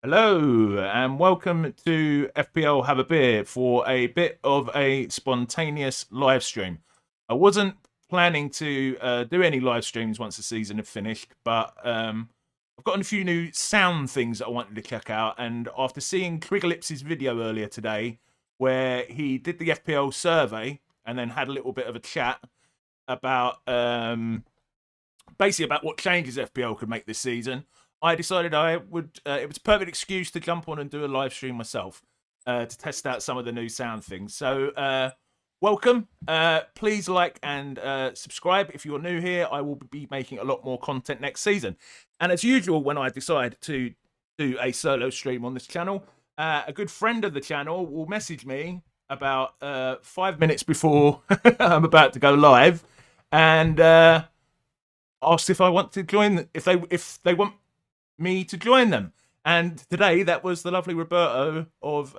Hello and welcome to FPL Have a Beer for a bit of a spontaneous live stream. I wasn't planning to do any live streams once the season had finished, but I've gotten a few new sound things that I wanted to check out. And after seeing Triggerlips's video earlier today, where he did the FPL survey and then had a little bit of a chat about basically about what changes FPL could make this season, I decided I would. It was a perfect excuse to jump on and do a live stream myself to test out some of the new sound things. So, welcome. Please like and subscribe if you're new here. I will be making a lot more content next season. And as usual, when I decide to do a solo stream on this channel, a good friend of the channel will message me about 5 minutes before I'm about to go live and ask if I want to join. If they want me to join them. And today that was the lovely Roberto of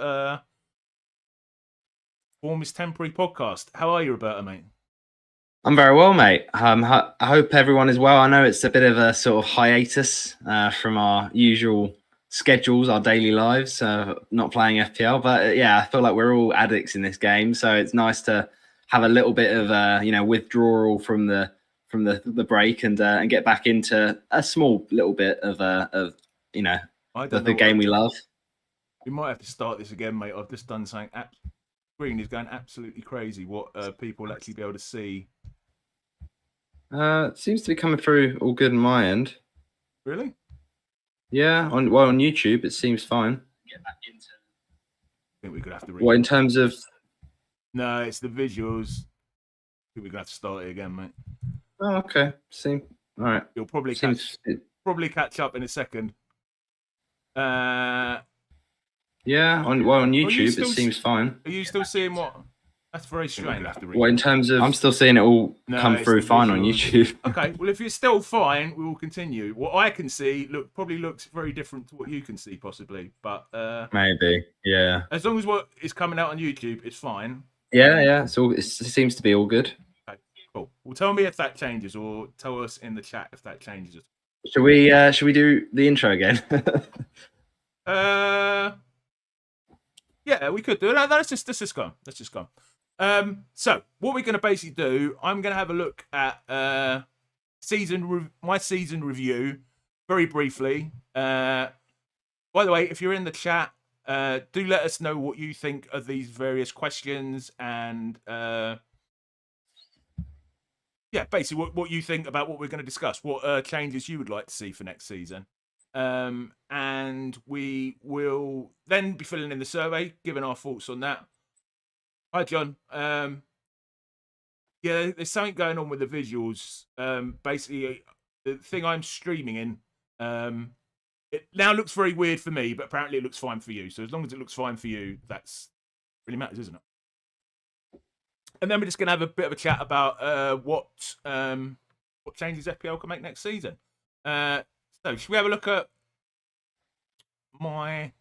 Form is Temporary podcast. How are you, Roberto, mate? I'm very well, mate. I hope everyone is well. I know it's a bit of a sort of hiatus from our usual schedules, our daily lives, not playing FPL. But yeah, I feel like we're all addicts in this game, so it's nice to have a little bit of withdrawal from the break and get back into a small little bit of the game we love. We might have to start this again, mate. I've just done something. Screen is going absolutely crazy. What people will actually be able to see. It seems to be coming through all good on my end. Really? Yeah. On YouTube, it seems fine. Get back into. I think we're gonna have to. What in terms of? No, it's the visuals. I think we're gonna have to start it again, mate. Oh, okay. All right. You'll probably catch up in a second. Yeah. On YouTube, it seems fine. Are you still seeing what? That's very strange. Well, in terms of, I'm still seeing it all come through fine on YouTube. Okay, well, if you're still fine, we will continue. What I can see probably looks very different to what you can see, possibly. But maybe, yeah. As long as what is coming out on YouTube is fine. Yeah. So it seems to be all good. Okay, cool. Well, tell me if that changes, or tell us in the chat if that changes. Should we do the intro again? Yeah, we could do it. No, let's just go. So what we're going to basically do, I'm going to have a look at my season review very briefly. By the way, if you're in the chat, do let us know what you think of these various questions and basically what you think about what we're going to discuss, what changes you would like to see for next season. And we will then be filling in the survey, giving our thoughts on that. Hi, John. Yeah, there's something going on with the visuals. Basically, the thing I'm streaming in, it now looks very weird for me, but apparently it looks fine for you. So as long as it looks fine for you, that's really matters, isn't it? And then we're just going to have a bit of a chat about what changes FPL can make next season. So, should we have a look at my... I'm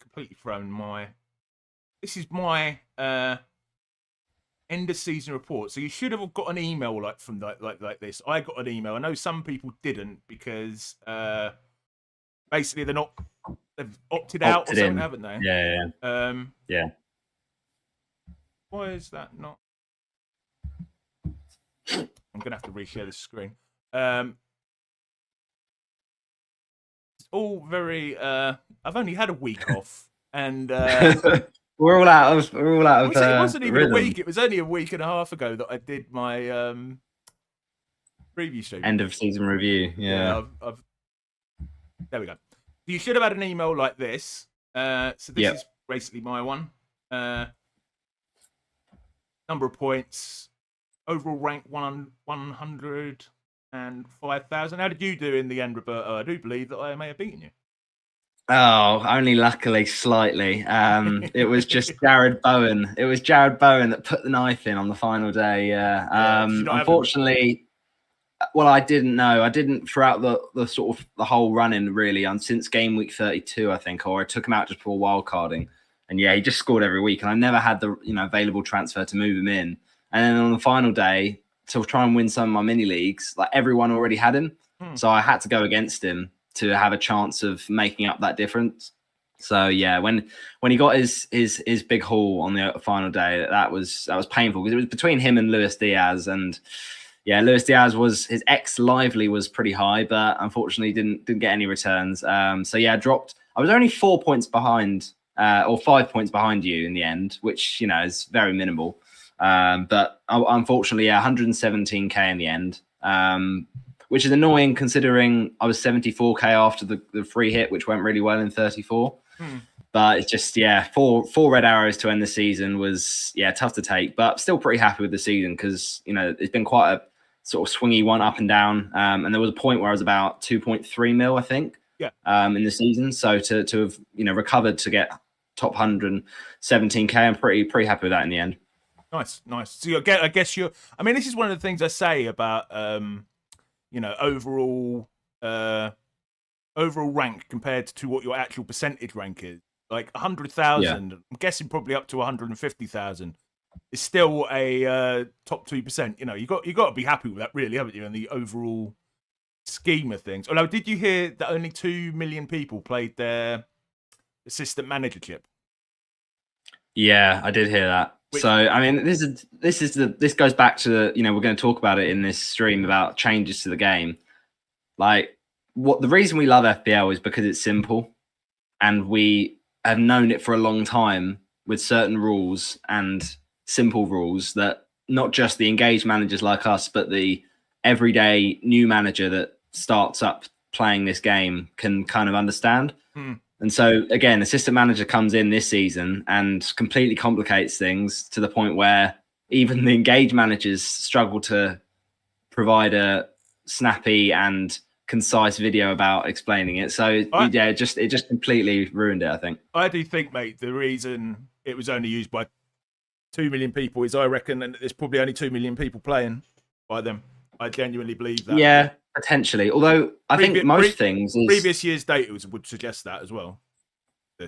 completely thrown my... This is my end of season report. So you should have got an email from like this. I got an email. I know some people didn't because basically they've opted out or something, haven't they? Yeah. Yeah. Why is that not? I'm gonna have to reshare the screen. It's all very. I've only had a week off, and we're all out of. It wasn't even a week. It was only a week and a half ago that I did my preview stream. End of season review. Yeah. There we go. You should have had an email like this. So this is basically my one. Number of points, overall rank 105,000. How did you do in the end, Roberto? I do believe that I may have beaten you. Oh, only luckily slightly. It was just Jared Bowen. It was Jared Bowen that put the knife in on the final day. Unfortunately, well, I didn't know. I didn't throughout the sort of the whole run-in really. Since game week 32, I think, or I took him out just before wildcarding. And yeah, he just scored every week, and I never had the available transfer to move him in. And then on the final day, to try and win some of my mini leagues, like everyone already had him, so I had to go against him. to have a chance of making up that difference. So yeah, when he got his big haul on the final day, that was painful because it was between him and Luis Diaz, and yeah, Luis Diaz his X Lively was pretty high, but unfortunately didn't get any returns. So yeah, dropped. I was only 4 points behind, or 5 points behind you in the end, which is very minimal. But unfortunately, yeah, 117k in the end, which is annoying considering I was 74k after the free hit, which went really well in 34. But it's just, four red arrows to end the season was, tough to take, but still pretty happy with the season because, it's been quite a sort of swingy one up and down. And there was a point where I was about 2.3 mil, I think, in the season. So to have, recovered to get top 117k, I'm pretty happy with that in the end. Nice. So I guess this is one of the things I say about, overall rank compared to what your actual percentage rank is. Like 100,000, I'm guessing probably up to 150,000 is still a top 2%. You got to be happy with that, really, haven't you? In the overall scheme of things. Although, did you hear that only 2 million people played their assistant manager chip? Yeah, I did hear that. So this goes back to the, we're going to talk about it in this stream about changes to the game. Like, the reason we love FPL is because it's simple, and we have known it for a long time with certain rules and simple rules that not just the engaged managers like us, but the everyday new manager that starts up playing this game can kind of understand. And so again, assistant manager comes in this season and completely complicates things to the point where even the engaged managers struggle to provide a snappy and concise video about explaining it. So it just completely ruined it, I think. I do think, mate, the reason it was only used by 2 million people is I reckon that there's probably only 2 million people playing by them. I genuinely believe that. Yeah, potentially. Although I think most things previous year's data would suggest that as well.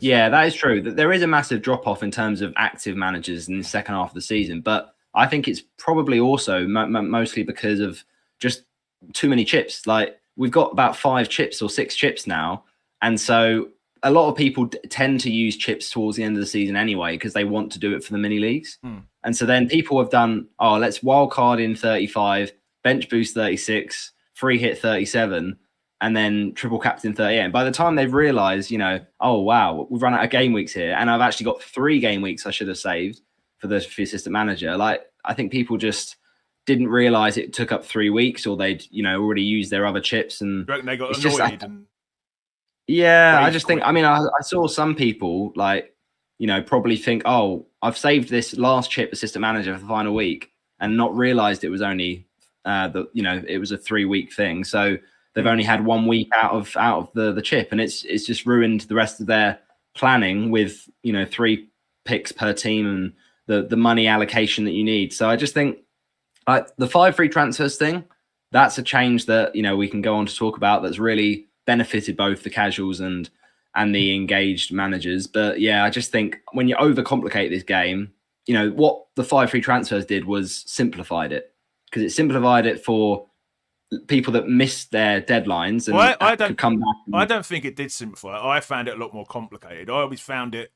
Yeah, that is true. There is a massive drop off in terms of active managers in the second half of the season, but I think it's probably also mostly because of just too many chips. Like, we've got about 5 chips or 6 chips now, and so a lot of people tend to use chips towards the end of the season anyway because they want to do it for the mini leagues. And so then people have done, let's wildcard in 35, bench boost 36, free hit 37, and then triple captain 38. And by the time they've realized, oh, wow, we've run out of game weeks here, and I've actually got 3 game weeks I should have saved for the assistant manager. Like, I think people just didn't realize it took up 3 weeks, or they'd, already used their other chips. And you reckon they got annoyed? I just think, I saw some people probably think, oh, I've saved this last chip assistant manager for the final week and not realized it was only it was a 3-week thing. So they've only had 1 week out of the chip, and it's just ruined the rest of their planning with 3 picks per team and the money allocation that you need. So I just think the 5 free transfers thing, that's a change that we can go on to talk about that's really benefited both the casuals and the engaged managers. But yeah, I just think when you overcomplicate this game, what the 5 free transfers did was simplified it, because it simplified it for people that missed their deadlines and I don't come back. I don't think it did simplify. I found it a lot more complicated. I always found it,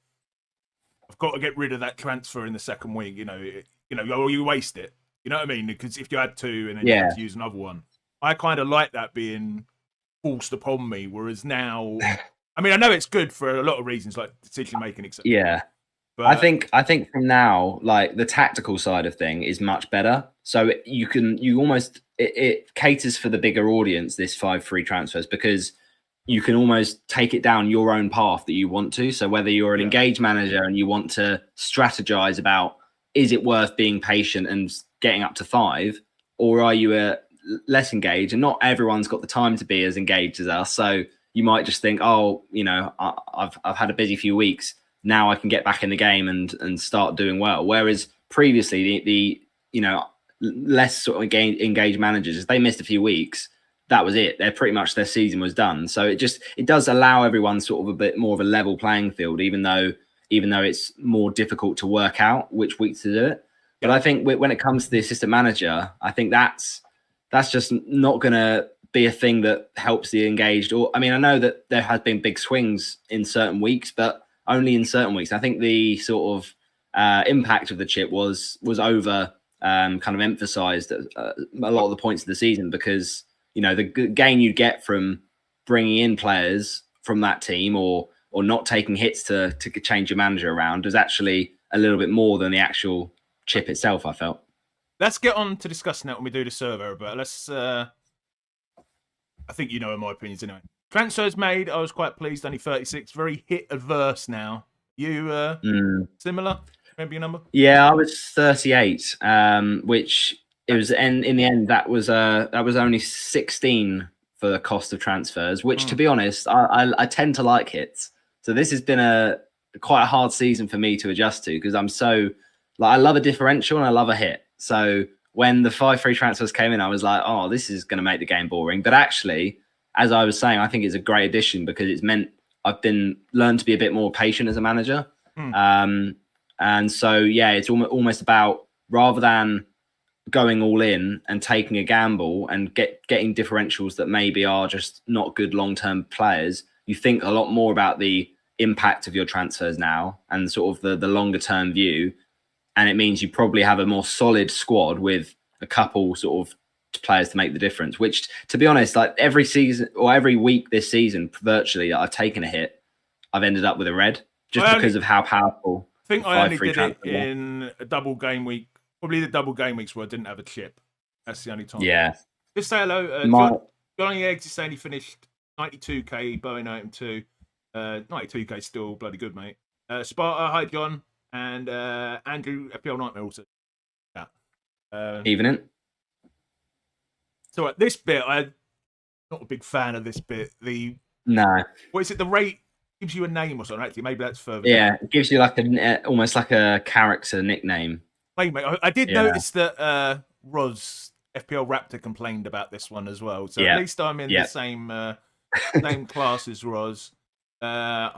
I've got to get rid of that transfer in the second week. Or you waste it. You know what I mean? Because if you had 2 and then you had to use another one, I kind of like that being forced upon me. Whereas now, I know it's good for a lot of reasons, like decision making, etc. Yeah. But I think from now, like, the tactical side of thing is much better. So it caters for the bigger audience, this 5 free transfers, because you can almost take it down your own path that you want to. So whether you're an engaged manager and you want to strategize about, is it worth being patient and getting up to 5, or are you less engaged? And not everyone's got the time to be as engaged as us. So you might just think, I've had a busy few weeks. Now I can get back in the game and start doing well. Whereas previously, the less sort of engaged managers, if they missed a few weeks, that was it. They're pretty much, their season was done. So it does allow everyone sort of a bit more of a level playing field, even though it's more difficult to work out which weeks to do it. But I think when it comes to the assistant manager, I think that's just not going to be a thing that helps the engaged. Or I mean, I know that there has been big swings in certain weeks, but only in certain weeks. I think the sort of impact of the chip was over kind of emphasized at a lot of the points of the season, because the gain you get from bringing in players from that team or not taking hits to change your manager around is actually a little bit more than the actual chip itself, I felt. Let's get on to discussing that when we do the survey, but let's I think my opinions anyway. Transfers made, I was quite pleased, only 36, very hit adverse now. You similar? Remember your number? Yeah, I was 38, which it was in the end that was only 16 for the cost of transfers, which to be honest, I tend to like hits. So this has been quite a hard season for me to adjust to, because I'm so I love a differential and I love a hit. So when the 5 free transfers came in, I was like, oh, this is going to make the game boring. But actually, as I was saying, I think it's a great addition, because it's meant I've learned to be a bit more patient as a manager. And so, yeah, it's almost about, rather than going all in and taking a gamble and getting differentials that maybe are just not good long-term players, you think a lot more about the impact of your transfers now and sort of the longer-term view. And it means you probably have a more solid squad with a couple sort of players to make the difference, which, to be honest, like every season or every week this season, virtually, that I've taken a hit, I've ended up with a red, just because of how powerful. I think I only did it in a double game week, probably the double game weeks where I didn't have a chip. That's the only time. Yeah. Just say hello. Johnny Eggs is saying he finished 92k, Boeing item 2. 92k still bloody good, mate. Sparta, hi John. And Andrew, FPL Nightmare also. Yeah. Evening. So at this bit, I'm not a big fan of this bit. No. What is it? The rate gives you a name or something. Actually, maybe that's further. Yeah, down. It gives you like almost like a character nickname. Hey, mate, I did notice that Roz, FPL Raptor, complained about this one as well. So at least I'm in the same class as Roz. I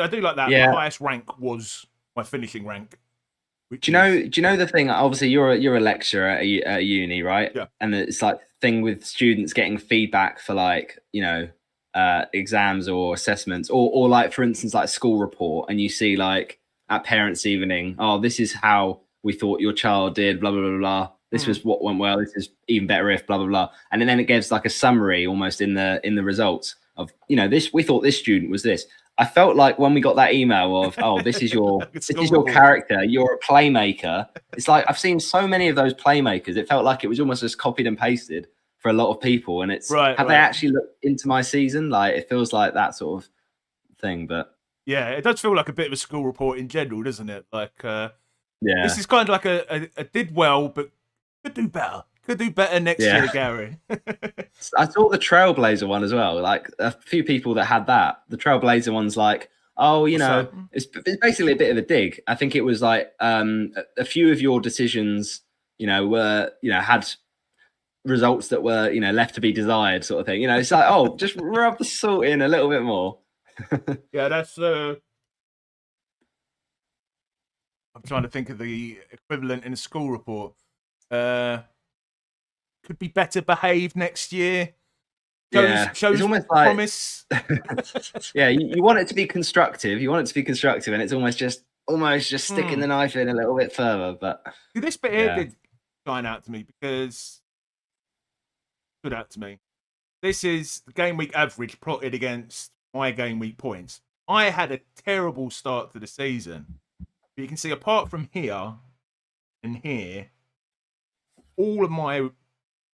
do like that. Yeah. My highest rank was my finishing rank. Do you know the thing? Obviously, you're a lecturer at uni, right? Yeah. And it's like thing with students getting feedback for exams or assessments, or like, for instance, like a school report, and you see like at parents' evening, oh, this is how we thought your child did, blah blah blah blah. This was what went well. This is even better if blah blah blah. And then it gives like a summary almost in the results of this. We thought this student was this. I felt like when we got that email of, oh, this is your character, you're a playmaker. It's like I've seen so many of those playmakers. It felt like it was almost just copied and pasted for a lot of people. And it's have they actually looked into my season? Like, it feels like that sort of thing. But yeah, it does feel like a bit of a school report in general, doesn't it? Like, this is kind of like a did well, but could do better. Could do better next year, Gary. I thought the Trailblazer one as well. Like, a few people that had that. The Trailblazer one's like, oh, it's basically a bit of a dig. I think it was like a few of your decisions, were had results that were left to be desired, sort of thing. It's like, oh, just rub the salt in a little bit more. Yeah, that's. I'm trying to think of the equivalent in a school report. Could be better behaved next year. Shows almost promise. Yeah, you want it to be constructive. And it's almost just sticking the knife in a little bit further. But this bit here did shine out to me, because stood out to me. This is the game week average plotted against my game week points. I had a terrible start to the season, but you can see apart from here and here, all of my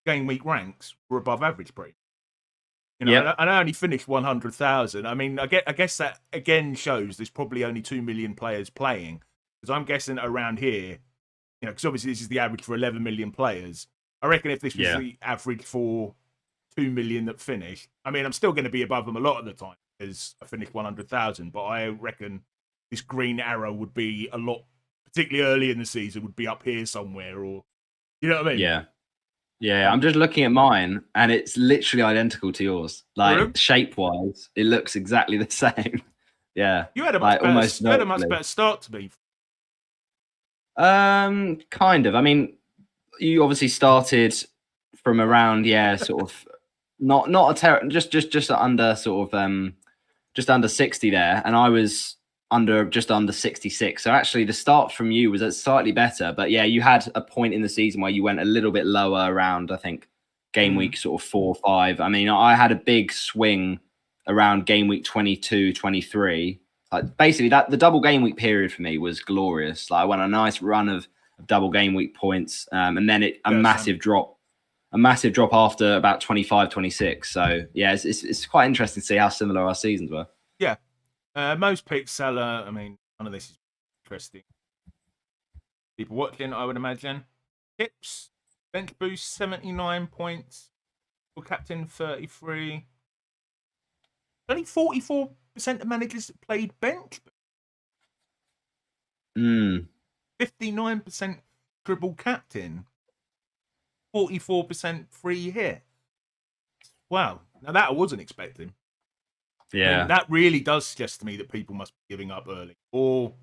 game week ranks were above average pretty. And I only finished 100,000. I mean, I guess that again shows there's probably only 2 million players playing, because I'm guessing around here, because obviously this is the average for 11 million players. I reckon if this was the average for 2 million that finished, I mean, I'm still going to be above them a lot of the time because I finished 100,000, but I reckon this green arrow would be a lot, particularly early in the season, would be up here somewhere, or you know what I mean? Yeah, I'm just looking at mine, and it's literally identical to yours. Like, shape-wise, it looks exactly the same. Yeah, you had a much better start to me. Kind of. I mean, you obviously started from around sort of not a just under sort of just under 60 there, and I was just under 66. So actually, the start from you was slightly better, but yeah, you had a point in the season where you went a little bit lower around, I think, game week sort of 4 or 5. I mean, I had a big swing around game week 22, 23. Like basically, the double game week period for me was glorious. Like I went a nice run of double game week points, and then a massive drop after about 25, 26. So yeah, it's quite interesting to see how similar our seasons were. Yeah, most picks Salah. I mean, none of this is interesting. People watching, I would imagine. Tips, bench boost 79 points. For captain 33. Only 44% of managers played bench. 59% triple captain. 44% free hit. Wow. Now that I wasn't expecting. Yeah. I mean, that really does suggest to me that people must be giving up early. Or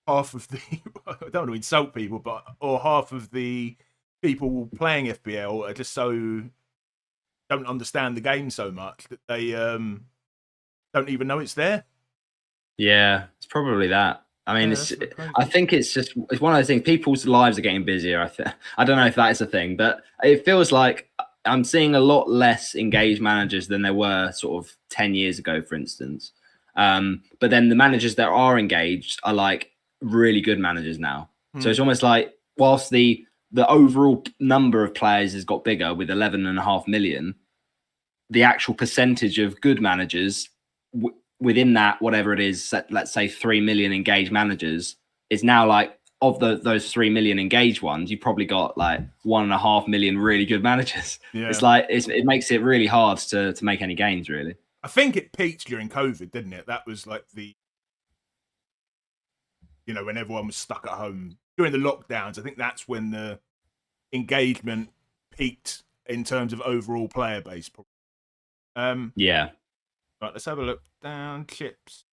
half of the, I don't want to insult people, or half of the people playing FPL are just so, don't understand the game so much that they don't even know it's there. Yeah, it's probably that. I mean, I think it's one of those things. People's lives are getting busier. I don't know if that is a thing, but it feels like I'm seeing a lot less engaged managers than there were sort of 10 years ago, for instance. But then the managers that are engaged are like really good managers now. So it's almost like whilst the overall number of players has got bigger with 11.5 million, the actual percentage of good managers within that, whatever it is, let's say 3 million engaged managers, is now like of those 3 million engaged ones, you've probably got like 1.5 million really good managers. Yeah. It's like it makes it really hard to make any gains, really. I think it peaked during COVID, didn't it? That was like when everyone was stuck at home during the lockdowns. I think that's when the engagement peaked in terms of overall player base. Yeah. Right, let's have a look down. Chips.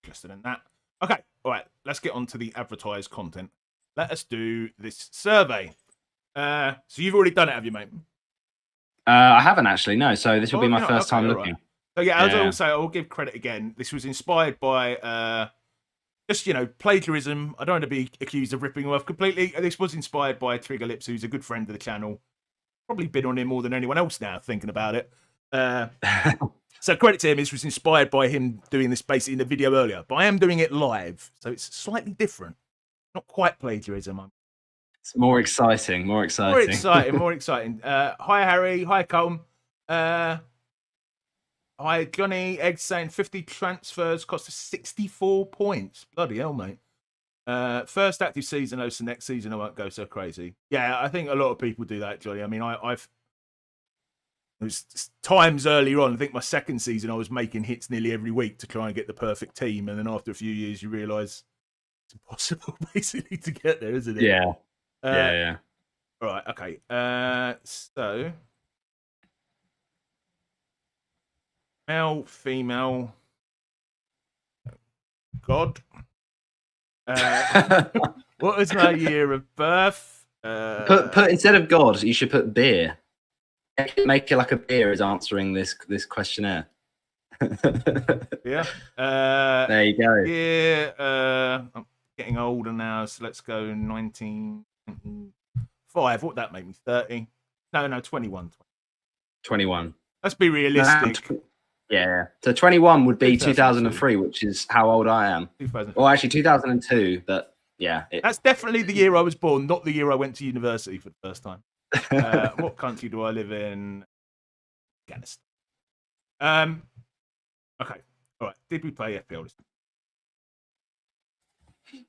Interested in that. Okay, all right, let's get on to the advertised content. Let us do this survey. So you've already done it, have you, mate? I haven't actually, no. So this will be my first time looking. Right. So yeah, as I will say, I will give credit again. This was inspired by just, plagiarism. I don't want to be accused of ripping off completely. This was inspired by Trigger Lips, who's a good friend of the channel. Probably been on him more than anyone else now, thinking about it. So credit to him, this was inspired by him doing this basically in the video earlier. But I am doing it live, so it's slightly different. Not quite plagiarism. It's more exciting. More exciting. Hi, Harry. Hi, Colm. Hi, Johnny. Egg saying 50 transfers cost us 64 points. Bloody hell, mate. First active season, so next season I won't go so crazy. Yeah, I think a lot of people do that, Johnny. I mean, it was times earlier on. I think my second season, I was making hits nearly every week to try and get the perfect team. And then after a few years, you realise it's impossible, basically, to get there, isn't it? Yeah. Yeah. All right. Okay. So, male, female, God. What was my year of birth? Put instead of God, you should put beer. Make it like a beer is answering this questionnaire. Yeah. There you go. Yeah. I'm getting older now, so let's go 1995. What would that make me? 30? No, 21. 21. Let's be realistic. Yeah. So 21 would be 2003, which is how old I am. Well, actually 2002, but yeah. That's definitely the year I was born, not the year I went to university for the first time. What country do I live in? Afghanistan. Okay. All right. Did we play FPL?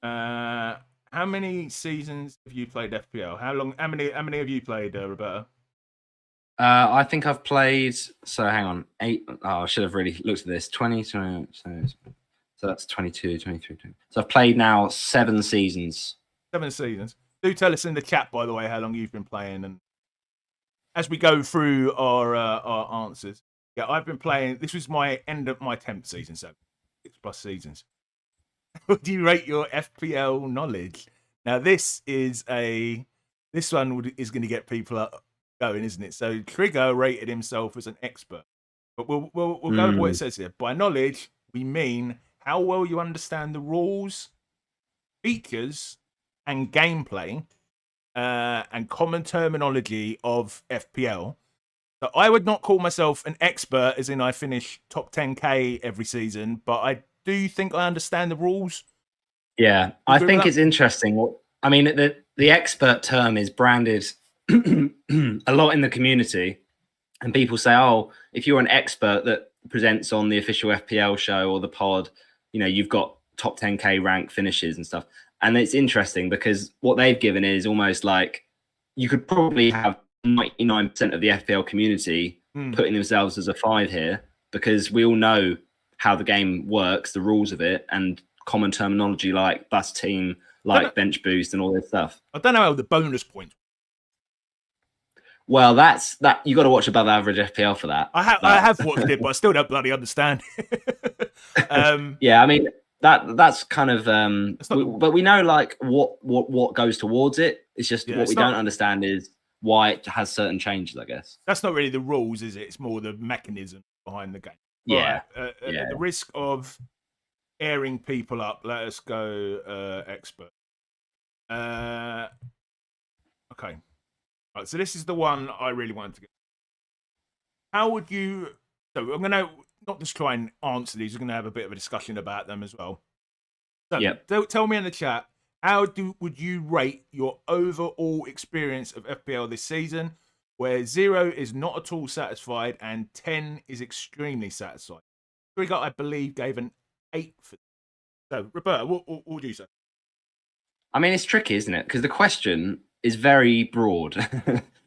How many seasons have you played FPL? How many have you played, Roberta? I think I've played. So hang on, 8. Oh, I should have really looked at this. 20. So that's 22, 23. 20. So I've played now 7 seasons. 7 seasons. Do tell us in the chat, by the way, how long you've been playing, and as we go through our answers. Yeah, I've been playing. This was my end of my 10th season, so 6+ seasons. What do you rate your FPL knowledge? Now, this one is going to get people going, isn't it? So Trigger rated himself as an expert, but we'll go with what it says here. By knowledge, we mean how well you understand the rules, features, and gameplay, and common terminology of FPL. So I would not call myself an expert, as in I finish top 10k every season, but I do think I understand the rules. Yeah, I think it's interesting. I mean, the expert term is branded a lot in the community, and people say, "Oh, if you're an expert that presents on the official FPL show or the pod, you know, you've got top 10k rank finishes and stuff." And it's interesting because what they've given is almost like you could probably have 99% of the FPL community putting themselves as a 5 here, because we all know how the game works, the rules of it, and common terminology like bust team, like bench boost, and all this stuff. I don't know how the bonus points. Well, that's that. You got to watch above average FPL for that. I have watched it, but I still don't bloody understand. Yeah, I mean that's kind of. But we know like what goes towards it. It's just what we don't understand is why it has certain changes, I guess. That's not really the rules, is it? It's more the mechanism behind the game. Yeah. Right. At the risk of airing people up, let us go expert. Okay. Right, so this is the one I really wanted to get. How would you... So I'm going to not just try and answer these. We're going to have a bit of a discussion about them as well. So tell me in the chat, how would you rate your overall experience of FPL this season, where 0 is not at all satisfied and 10 is extremely satisfied? Trigger, I believe, gave an 8 for. So, Roberta, what would you say? I mean, it's tricky, isn't it? Because the question is very broad.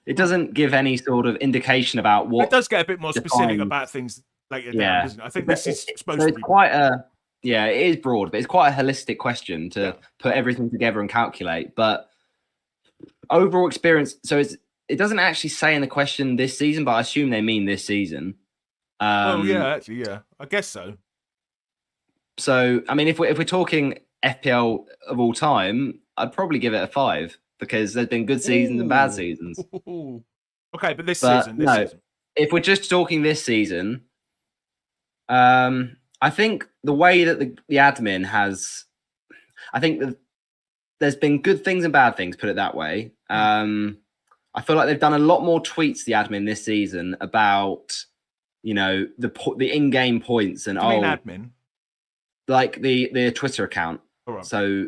It doesn't give any sort of indication about what. It does get a bit more specific about things later down, doesn't it? I think this is supposed to be quite a. Yeah, it is broad, but it's quite a holistic question to put everything together and calculate. But overall experience, so it doesn't actually say in the question this season, but I assume they mean this season. Actually, I guess so. So, I mean, if we're talking FPL of all time, I'd probably give it a 5 because there's been good seasons and bad seasons. Okay, but this season. If we're just talking this season, I think the way that the admin has, I think that there's been good things and bad things, put it that way. I feel like they've done a lot more tweets, the admin, this season about, you know, the in-game points and admin, like the Twitter account. Right. So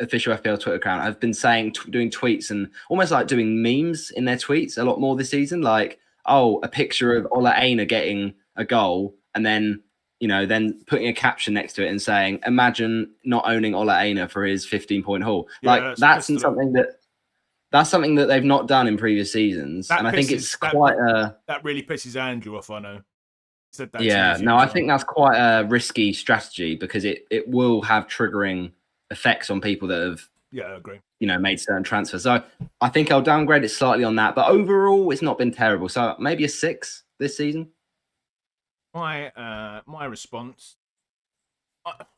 official FPL Twitter account have been saying, doing tweets and almost like doing memes in their tweets a lot more this season. Like, a picture of Ola Aina getting a goal and then, you know, then putting a caption next to it and saying, imagine not owning Ola Aina for his 15-point haul. Yeah, that's something that they've not done in previous seasons. And I think it's quite that really pisses Andrew off, I know. Said that I think that's quite a risky strategy because it will have triggering effects on people that have I agree. You know, made certain transfers. So I think I'll downgrade it slightly on that. But overall, it's not been terrible. So maybe a 6 this season. My response,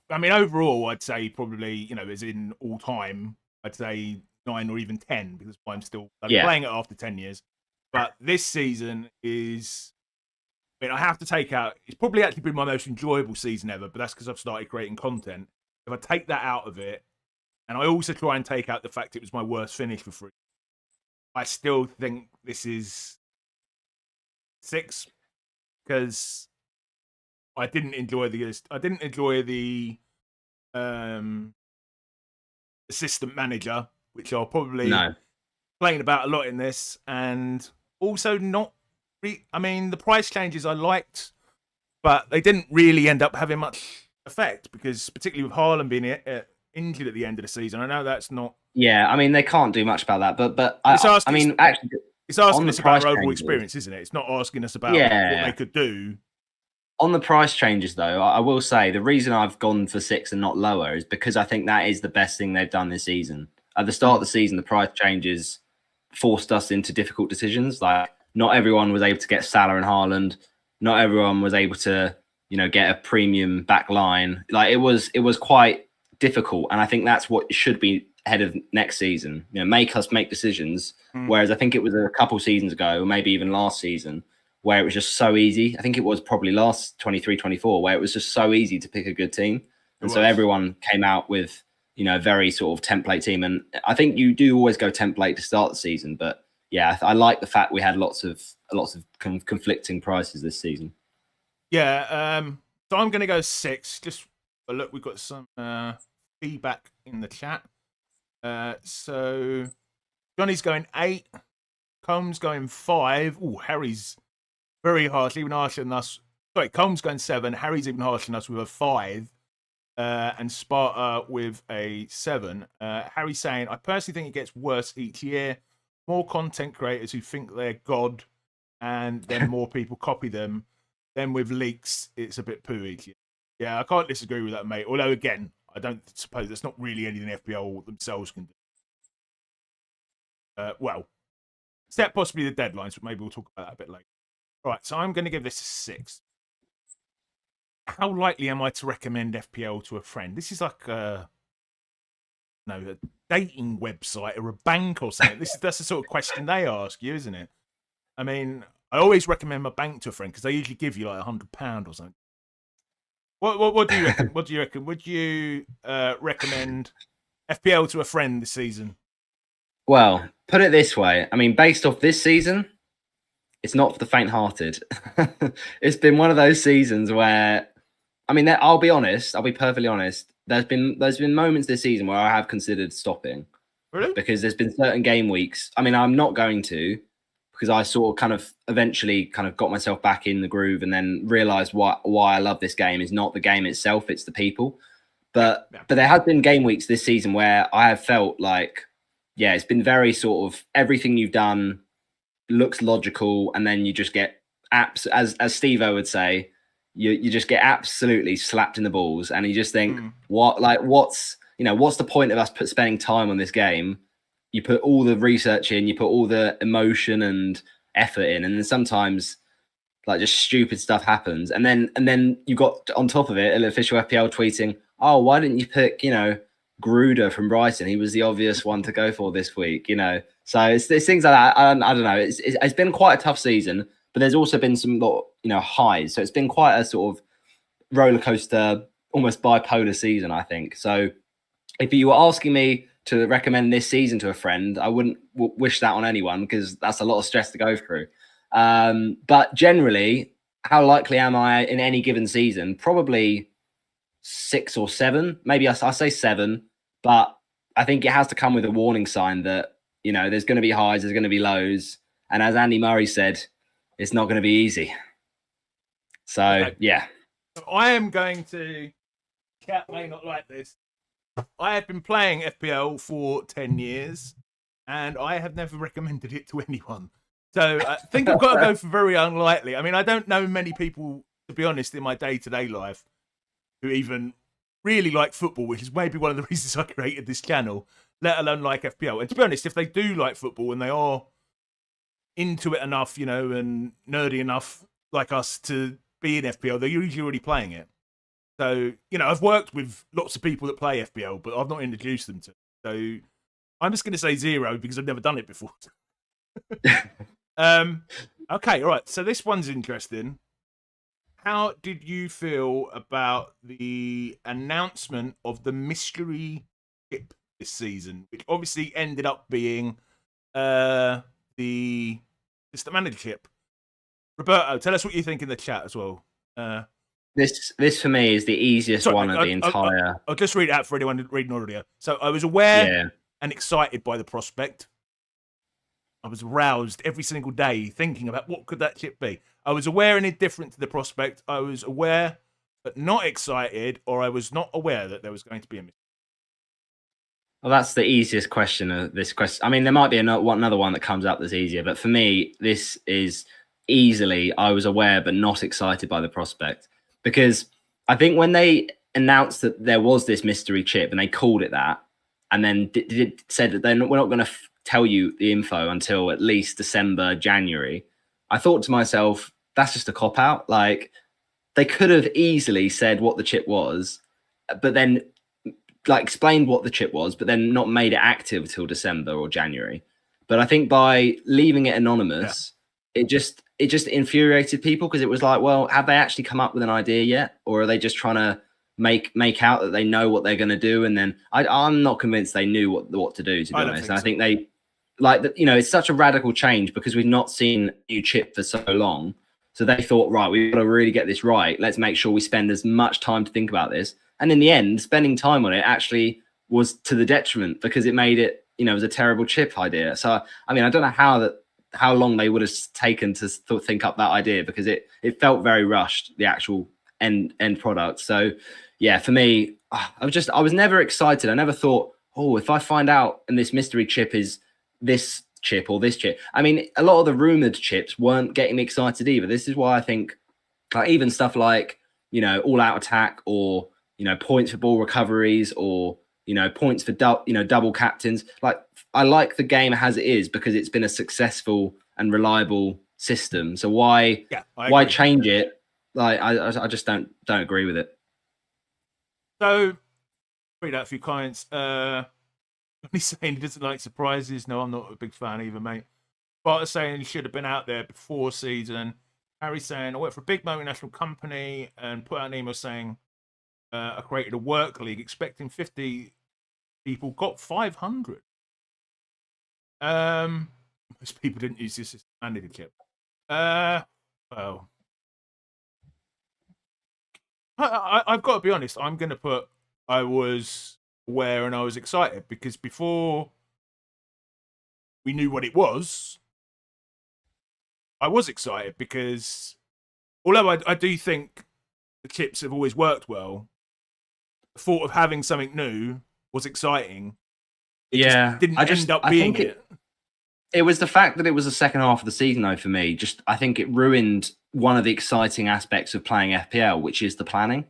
I mean, overall, I'd say probably, you know, as in all time, I'd say 9 or even 10 because I'm still playing it after 10 years. But this season is, I mean, I have to take out, it's probably actually been my most enjoyable season ever, but that's because I've started creating content. If I take that out of it, and I also try and take out the fact it was my worst finish for free, I still think this is 6 because I didn't enjoy the assistant manager, which I'll probably complain about a lot in this, and also not. I mean, the price changes I liked, but they didn't really end up having much effect because, particularly with Haaland being injured at the end of the season, I know that's not. Yeah, I mean they can't do much about that, but it's asking us about our overall experience, isn't it? It's not asking us about what they could do. On the price changes, though, I will say the reason I've gone for 6 and not lower is because I think that is the best thing they've done this season. At the start of the season, the price changes forced us into difficult decisions. Like, not everyone was able to get Salah and Haaland. Not everyone was able to, you know, get a premium back line. Like, it was quite difficult, and I think that's what should be ahead of next season. Make us make decisions. Whereas I think it was a couple seasons ago, or maybe even last season, where it was just so easy. I think it was probably last 23-24, where it was just so easy to pick a good team. And so everyone came out with, a very sort of template team. And I think you do always go template to start the season. But yeah, I like the fact we had lots of conflicting prices this season. Yeah. So I'm going to go 6. Just look, we've got some feedback in the chat. So Johnny's going 8. Combs going 5. Oh, Harry's very harsh, even harsher than us. Sorry, Combs going 7. Harry's even harsher than us with a 5. And Sparta with a 7. Harry's saying, I personally think it gets worse each year. More content creators who think they're God, and then more people copy them. Then with leaks, it's a bit poo each year. Yeah, I can't disagree with that, mate. Although, again, I don't suppose there's not really anything FPL themselves can do. Well, except possibly the deadlines, but maybe we'll talk about that a bit later. All right, so I'm going to give this a 6. How likely am I to recommend FPL to a friend? This is like a dating website or a bank or something. That's the sort of question they ask you, isn't it? I mean, I always recommend my bank to a friend because they usually give you like £100 or something. What do you reckon? What do you reckon? Would you recommend FPL to a friend this season? Well, put it this way. I mean, based off this season, it's not for the faint-hearted. It's been one of those seasons where, I mean, I'll be honest. I'll be perfectly honest. There's been moments this season where I have considered stopping. Really? Because there's been certain game weeks. I mean, I'm not going to, because I sort of kind of eventually kind of got myself back in the groove and then realized why I love this game is not the game itself, it's the people. But there have been game weeks this season where I have felt like, yeah, it's been very sort of everything you've done looks logical, and then you just get as Steve-O would say, you just get absolutely slapped in the balls, and you just think, what's the point of us spending time on this game? You put all the research in, you put all the emotion and effort in, and then sometimes like just stupid stuff happens, and then you got on top of it, official FPL tweeting, oh, why didn't you pick Gruder from Brighton? He was the obvious one to go for this week, So it's things like that. I don't know. It's been quite a tough season, but there's also been some highs. So it's been quite a sort of roller coaster, almost bipolar season, I think. So if you were asking me to recommend this season to a friend, I wouldn't wish that on anyone because that's a lot of stress to go through. But generally, how likely am I in any given season? Probably 6 or 7. Maybe I say 7, but I think it has to come with a warning sign that, there's going to be highs, there's going to be lows. And as Andy Murray said, it's not going to be easy. So, yeah. I am going to, Cat may not like this. I have been playing FPL for 10 years, and I have never recommended it to anyone. So I think I've got to go for very unlikely. I mean, I don't know many people, to be honest, in my day-to-day life who even really like football, which is maybe one of the reasons I created this channel, let alone like FPL. And to be honest, if they do like football and they are into it enough, and nerdy enough like us to be in FPL, they're usually already playing it. So, I've worked with lots of people that play FPL, but I've not introduced them to it. So I'm just going to say 0 because I've never done it before. Okay, all right. So this one's interesting. How did you feel about the announcement of the mystery chip this season, which obviously ended up being the Mr. Manager chip? Roberto, tell us what you think in the chat as well. This for me is the easiest one of the entire. I'll just read it out for anyone reading audio. So I was aware and excited by the prospect. I was aroused every single day thinking about what could that chip be. I was aware and indifferent to the prospect. I was aware but not excited, or I was not aware that there was going to be a mystery. Well, that's the easiest question of this question. I mean, there might be another one that comes up that's easier, but for me, this is easily I was aware but not excited by the prospect. Because I think when they announced that there was this mystery chip and they called it that, and then said that we're not going to tell you the info until at least December, January, I thought to myself, that's just a cop-out. Like, they could have easily said what the chip was, but then like explained what the chip was, but then not made it active until December or January. But I think by leaving it anonymous, it just infuriated people, because it was like, well, have they actually come up with an idea yet, or are they just trying to make out that they know what they're going to do? And then I'm not convinced they knew what to do, to be honest. And I think they it's such a radical change because we've not seen a new chip for so long. So they thought, right, we've got to really get this right. Let's make sure we spend as much time to think about this. And in the end, spending time on it actually was to the detriment, because it made it, it was a terrible chip idea. So, I mean, I don't know how long they would have taken to think up that idea, because it felt very rushed, the actual end product. So, yeah, for me, I was never excited. I never thought, oh, if I find out and this mystery chip is this chip or this chip. I mean, a lot of the rumored chips weren't getting me excited either. This is why I think, like, even stuff like, all out attack, or, points for ball recoveries, or, points for double captains. Like, I like the game as it is because it's been a successful and reliable system. So why change it? Like, I just don't agree with it. So, read out a few comments. He's saying he doesn't like surprises. No, I'm not a big fan either, mate. Barter's saying he should have been out there before season. Harry's saying I work for a big multinational company and put out an email saying I created a work league expecting 50 people, got 500. Most people didn't use this as a manager chip. Well, I've got to be honest. I'm going to put I was aware and I was excited, because before we knew what it was, I was excited, because although I do think the chips have always worked well, the thought of having something new was exciting. It didn't end up being it. It was the fact that it was the second half of the season, though, for me. I think it ruined one of the exciting aspects of playing FPL, which is the planning,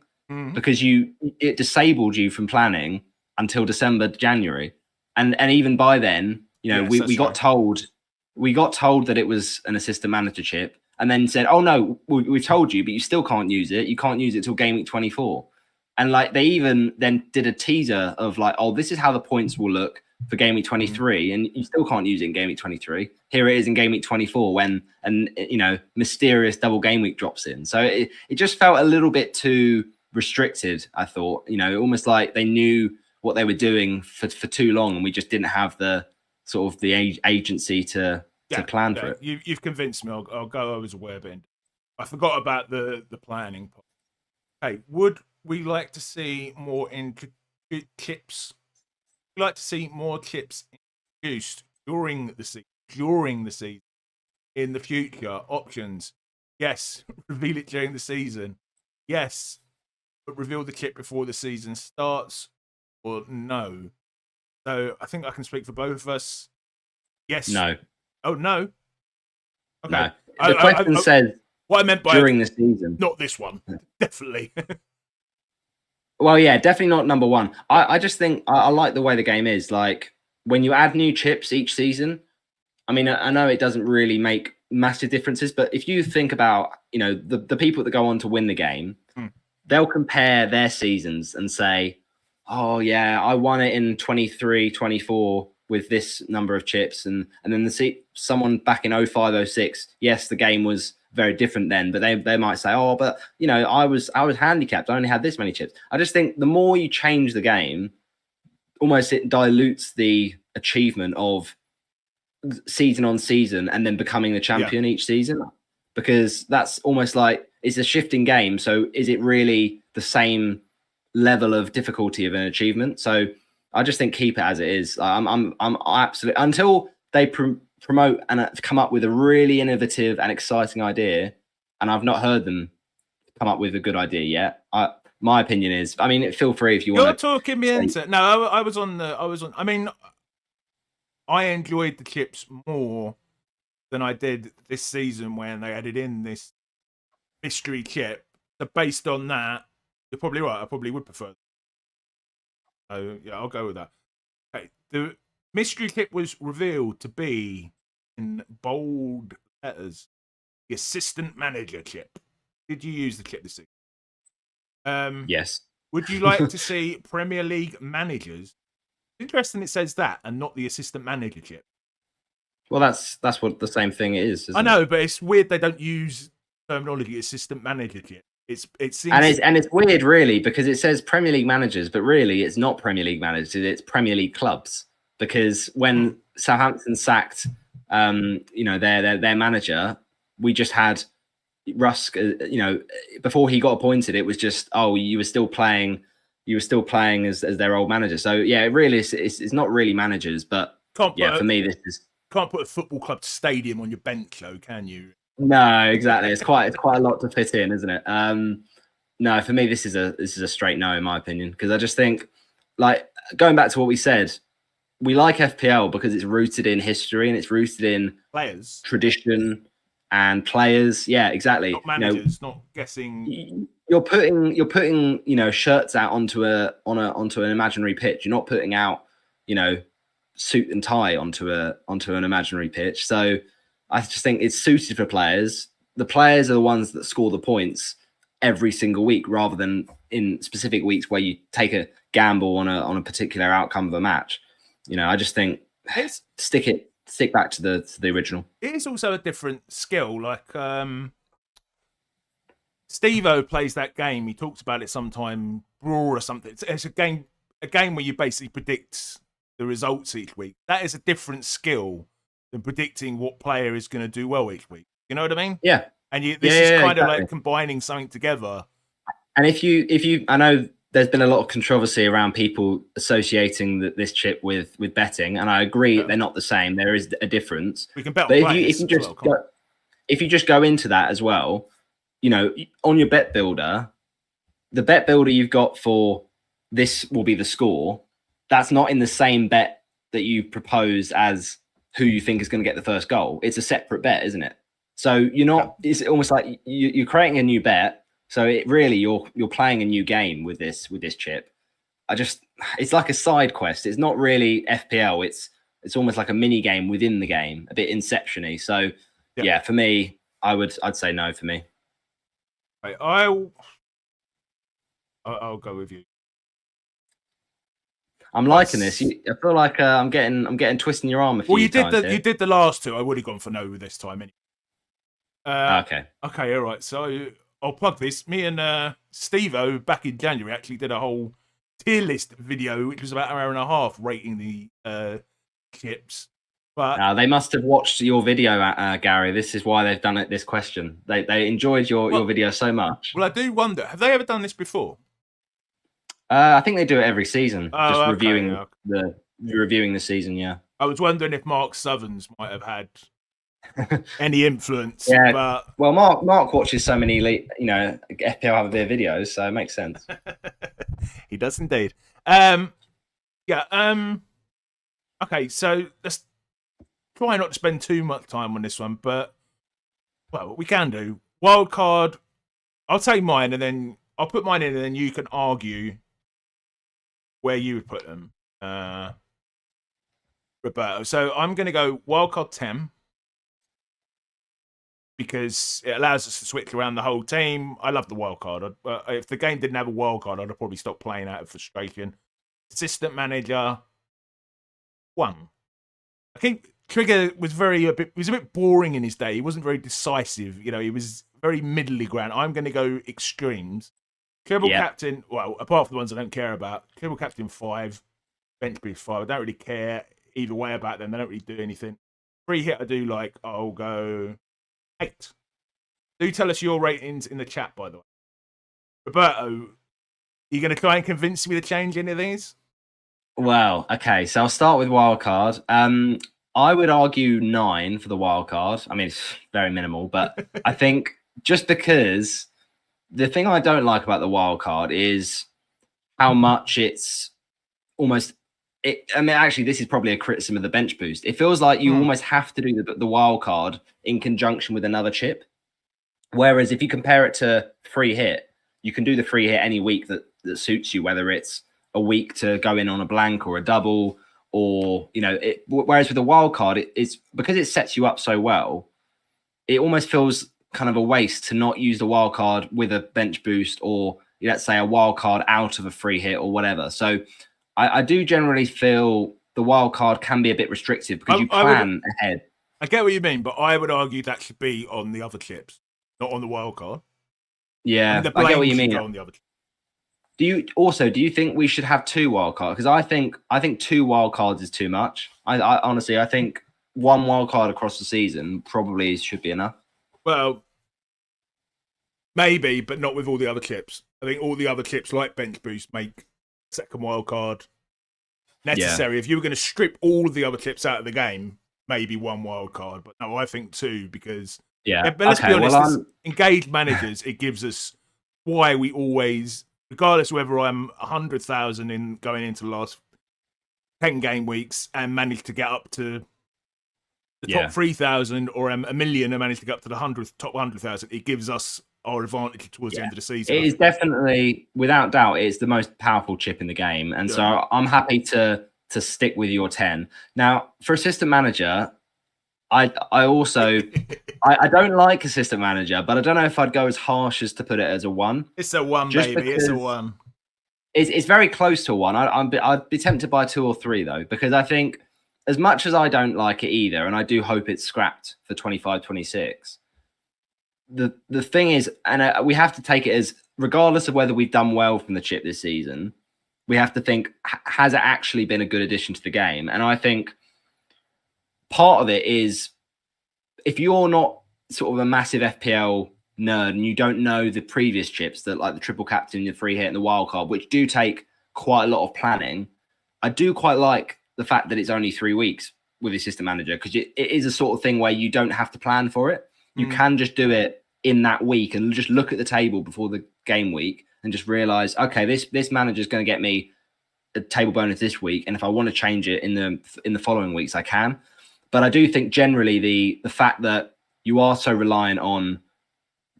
because it disabled you from planning until December, January, and even by then, we got told that it was an assistant manager chip, and then said, "Oh no, we told you, but you still can't use it. You can't use it till game week 24." And like they even then did a teaser of like, "Oh, this is how the points will look for game week 23, and you still can't use it in game week 23. Here it is in game week 24 when mysterious double game week drops in." So it just felt a little bit too restricted. I thought, almost like they knew what they were doing for too long, and we just didn't have the sort of the agency to plan for it. You've convinced me. I'll go. I was aware, but I forgot about the planning part. Hey, would we like to see more chips? We'd like to see more chips introduced during the season. In the future, options. Yes, reveal it during the season. Yes, but reveal the chip before the season starts. Or no. So I think I can speak for both of us. Yes. No. Oh, no. Okay. No. The question says what I meant by during the season. Not this one. Definitely. Well, yeah, definitely not number one. I just think I like the way the game is. Like, when you add new chips each season, I mean, I know it doesn't really make massive differences, but if you think about, the people that go on to win the game, they'll compare their seasons and say, oh yeah, I won it in 23, 24 with this number of chips. And then someone back in 05, 06, yes, the game was very different then, but they might say, oh, but I was handicapped. I only had this many chips. I just think the more you change the game, almost it dilutes the achievement of season on season and then becoming the champion each season, because that's almost like it's a shifting game. So is it really the same level of difficulty of an achievement? So I just think keep it as it is. I'm absolutely, until they promote and come up with a really innovative and exciting idea, and I've not heard them come up with a good idea yet. My opinion is, I mean, feel free if you want. You're talking me into it. No, I was on. I mean, I enjoyed the chips more than I did this season when they added in this mystery chip. So based on that, you're probably right. I probably would prefer. So yeah, I'll go with that. Okay, the mystery chip was revealed to be in bold letters the assistant manager chip. Did you use the chip this season? Yes. Would you like to see Premier League managers? Interesting, it says that and not the assistant manager chip. Well, that's what the same thing is. I know, but it's weird they don't use terminology assistant manager chip. It seems and it's weird, really, because it says Premier League managers, but really it's not Premier League managers; it's Premier League clubs. Because when Southampton sacked, their manager, we just had Rusk. Before he got appointed, it was just you were still playing as their old manager. So yeah, it really it's not really managers, but for me this is. Can't put a football club stadium on your bench, though, can you? No, exactly. It's quite a lot to fit in, isn't it? No, for me, this is a straight no, in my opinion, because I just think, like, going back to what we said, we like FPL because it's rooted in history and it's rooted in players, tradition, and players. Yeah, exactly. Not managers, not guessing. You're putting shirts out onto an imaginary pitch. You're not putting out suit and tie onto an imaginary pitch. So I just think it's suited for players. The players are the ones that score the points every single week, rather than in specific weeks where you take a gamble on a particular outcome of a match. I just think stick back to the original. It is also a different skill. Like Steve-O plays that game. He talks about it sometime, Brawl or something. It's a game where you basically predict the results each week. That is a different skill than predicting what player is going to do well each week. You know what I mean? Yeah. And this is kind of like combining something together. And if you, I know there's been a lot of controversy around people associating this chip with betting, and I agree they're not the same. There is a difference. We can bet on players. If you just go into that as well, on your bet builder, the bet builder you've got for this will be the score. That's not in the same bet that you propose as who you think is going to get the first goal. It's a separate bet, isn't it? So you're not. It's almost like you're creating a new bet. So it really you're playing a new game with this chip. It's like a side quest. It's not really FPL. It's almost like a mini game within the game, a bit Inception-y. So yeah, for me, I'd say no for me. I'll go with you. I'm liking this. I feel like I'm getting twisting your arm a few times. Well, you did the last two. I would have gone for no with this time anyway. Okay, all right. So I'll plug this. Me and Steve-O back in January actually did a whole tier list video, which was about an hour and a half, rating the chips. But they must have watched your video, Gary. This is why they've done it. This question, they enjoyed your video so much. Well, I do wonder, have they ever done this before? I think they do it every season. Reviewing the season. Yeah. I was wondering if Mark Southerns might have had any influence. Yeah. But... Well, Mark watches so many, FPL have their videos, so it makes sense. He does indeed. Okay, so let's try not to spend too much time on this one, but we can do wild card. I'll take mine, and then I'll put mine in, and then you can argue where you would put them, Roberto. So I'm going to go wildcard 10 because it allows us to switch around the whole team. I love the wildcard. If the game didn't have a wildcard, I'd have probably stopped playing out of frustration. Assistant manager 1. I think Trigger was a bit boring in his day. He wasn't very decisive. He was very middly ground. I'm going to go extremes. Triple captain, well, apart from the ones I don't care about, triple captain 5, bench boost 5. I don't really care either way about them. They don't really do anything. Free hit I do like. I'll go 8. Do tell us your ratings in the chat, by the way. Roberto, are you going to try and convince me to change any of these? Well, okay. So I'll start with wildcard. I would argue 9 for the wildcard. I mean, it's very minimal, but I think just because... The thing I don't like about the wild card is how much it's almost. Actually, this is probably a criticism of the bench boost. It feels like you almost have to do the wild card in conjunction with another chip. Whereas if you compare it to free hit, you can do the free hit any week that suits you, whether it's a week to go in on a blank or a double, or whereas with the wild card, it's because it sets you up so well. It almost feels kind of a waste to not use the wild card with a bench boost or let's say, a wild card out of a free hit or whatever. So I do generally feel the wild card can be a bit restrictive because you plan ahead. I get what you mean, but I would argue that should be on the other chips, not on the wild card. Yeah, I get what you mean. On the other. Do you think we should have 2 wild cards? Because I think 2 wild cards is too much. I honestly, I think 1 wild card across the season probably should be enough. Well, maybe, but not with all the other chips. I think all the other chips, like bench boost, make second wild card necessary. Yeah. If you were going to strip all of the other chips out of the game, maybe 1 wild card. But no, I think 2 because but let's be honest, as engaged managers, it gives us why we always, regardless of whether I'm 100,000 in going into the last 10 game weeks and managed to get up to the top 3,000, or I'm a million and managed to get up to the top 100,000, it gives us our advantage towards the end of the season. It is definitely, without doubt, it's the most powerful chip in the game. And so I'm happy to stick with your 10. Now, for assistant manager, I also I don't like assistant manager, but I don't know if I'd go as harsh as to put it as a 1. It's a 1, baby. It's a 1. It's very close to a 1. I'd be tempted by 2 or 3 though, because I think as much as I don't like it either, and I do hope it's scrapped for 25-26. The thing is, and we have to take it as, regardless of whether we've done well from the chip this season, we have to think, has it actually been a good addition to the game? And I think part of it is, if you're not sort of a massive FPL nerd and you don't know the previous chips, that like the triple captain, the free hit, and the wild card, which do take quite a lot of planning, I do quite like the fact that it's only 3 weeks with the assistant manager, because it is a sort of thing where you don't have to plan for it. You can just do it in that week and just look at the table before the game week and just realize, okay, this manager is going to get me a table bonus this week, and if I want to change it in the following weeks, I can. But I do think generally the fact that you are so reliant on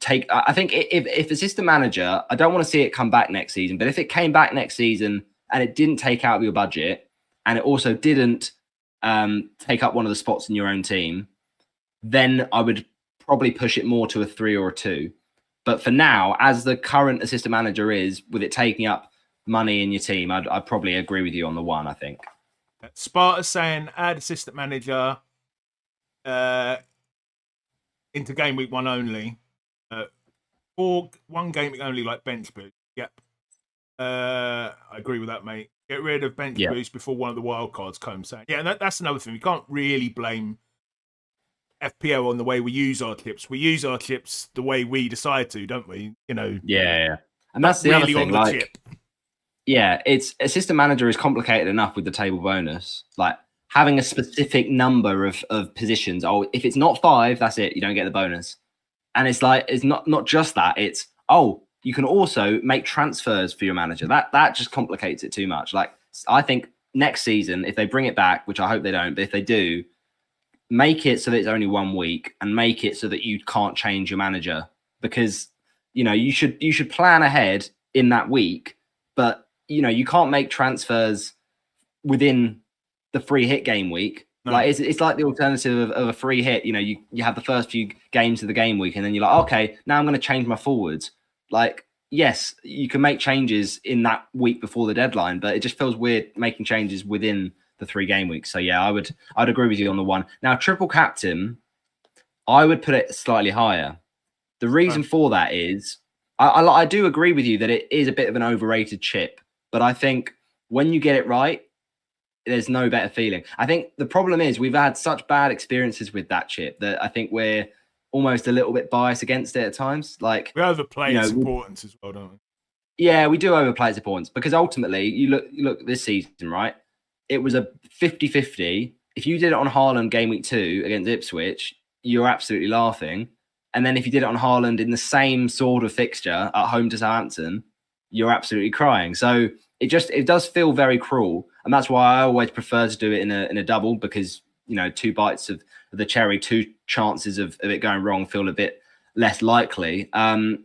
I think if assistant manager, I don't want to see it come back next season, but if it came back next season and it didn't take out of your budget, and it also didn't take up one of the spots in your own team, then I would probably push it more to a 3 or a 2. But for now, as the current assistant manager is, with it taking up money in your team, I'd probably agree with you on the 1, I think. Sparta's saying add assistant manager into game week 1 only. Or 1 game week only, like bench boost. Yep. I agree with that, mate. Get rid of bench boost before one of the wild cards comes. Yeah, and that's another thing. We can't really blame FPL on the way we use our chips. We use our chips the way we decide to, don't we? You know. Yeah. And that's the other thing. Like, chip. Yeah, it's assistant manager is complicated enough with the table bonus. Like having a specific number of positions. Oh, if it's not 5, that's it. You don't get the bonus. And it's like, it's not just that. It's, you can also make transfers for your manager. That just complicates it too much. Like, I think next season, if they bring it back, which I hope they don't, but if they do, make it so that it's only 1 week, and make it so that you can't change your manager, because you should plan ahead in that week, but you can't make transfers within the free hit game week. No. Like it's like the alternative of a free hit. You have the first few games of the game week, and then you're like, okay, now I'm going to change my forwards. Like, yes, you can make changes in that week before the deadline, but it just feels weird making changes within the 3 game weeks. So yeah, I'd agree with you on the 1. Now, triple captain, I would put it slightly higher. The reason for that is I do agree with you that it is a bit of an overrated chip, but I think when you get it right, there's no better feeling. I think the problem is we've had such bad experiences with that chip that I think we're almost a little bit biased against it at times. Like, we overplay its importance as well, don't we? Yeah, we do overplay its importance, because ultimately you look this season, right? It was a 50-50. If you did it on Haaland game week 2 against Ipswich, you're absolutely laughing. And then if you did it on Haaland in the same sort of fixture at home to Southampton, you're absolutely crying. So it does feel very cruel. And that's why I always prefer to do it in a double, because, 2 bites of the cherry, 2 chances of it going wrong feel a bit less likely.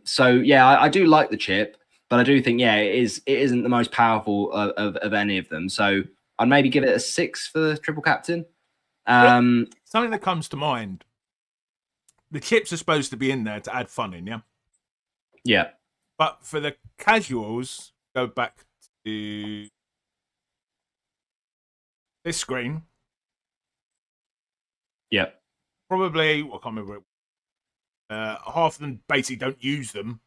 So yeah, I do like the chip, but I do think, it isn't the most powerful of any of them. So I'd maybe give it a 6 for the triple captain. Something that comes to mind, the chips are supposed to be in there to add fun in, yeah? Yeah. But for the casuals, go back to this screen. Yep. Probably, I can't remember. Half of them basically don't use them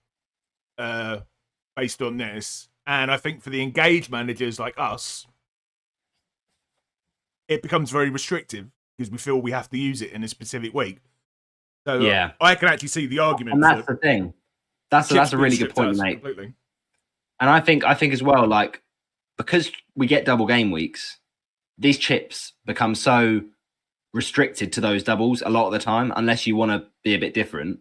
based on this. And I think for the engaged managers like us, it becomes very restrictive because we feel we have to use it in a specific week. So yeah, I can actually see the argument. And that's the thing. That's a really good point you make. Completely. And I think as well, like, because we get double game weeks, these chips become so restricted to those doubles a lot of the time, unless you want to be a bit different.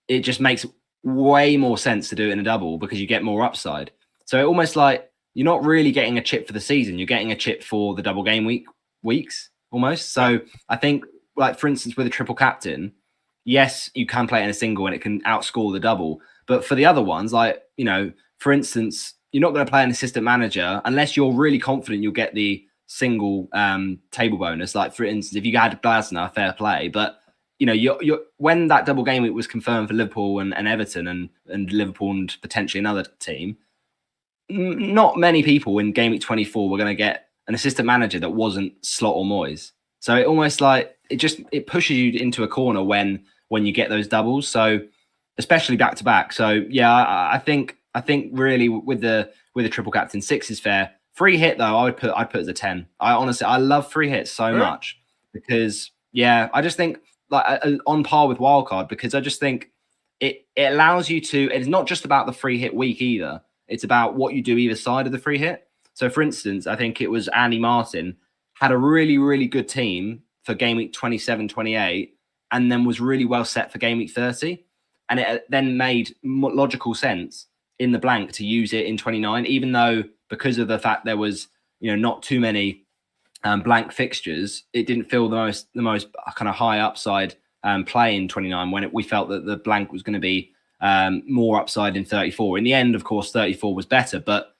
It just makes way more sense to do it in a double because you get more upside. So it almost like you're not really getting a chip for the season. You're getting a chip for the double game weeks almost. So I think, like, for instance, with a triple captain, yes, you can play it in a single and it can outscore the double. But for the other ones, like, you know, for instance, you're not going to play an assistant manager unless you're really confident you'll get the single table bonus. Like, for instance, if you had Glasner, fair play. But, you know, you're when that double game week was confirmed for Liverpool and Everton and Liverpool and potentially another team, not many people in game week 24 were going to get an assistant manager that wasn't Slot or Moyes. So it almost like it pushes you into a corner when you get those doubles. So especially back to back. So yeah, I think really with the triple captain, 6 is fair. Free hit though, I'd put as a 10. I love free hits so much because yeah, I just think like on par with wildcard because I just think it allows you to. It's not just about the free hit week either. It's about what you do either side of the free hit. So for instance, I think it was Andy Martin had a really, really good team for game week 27, 28, and then was really well set for game week 30. And it then made logical sense in the blank to use it in 29, even though because of the fact there was, you know, not too many blank fixtures, it didn't feel the most kind of high upside play in 29 when we felt that the blank was going to be more upside in 34. In the end, of course, 34 was better, but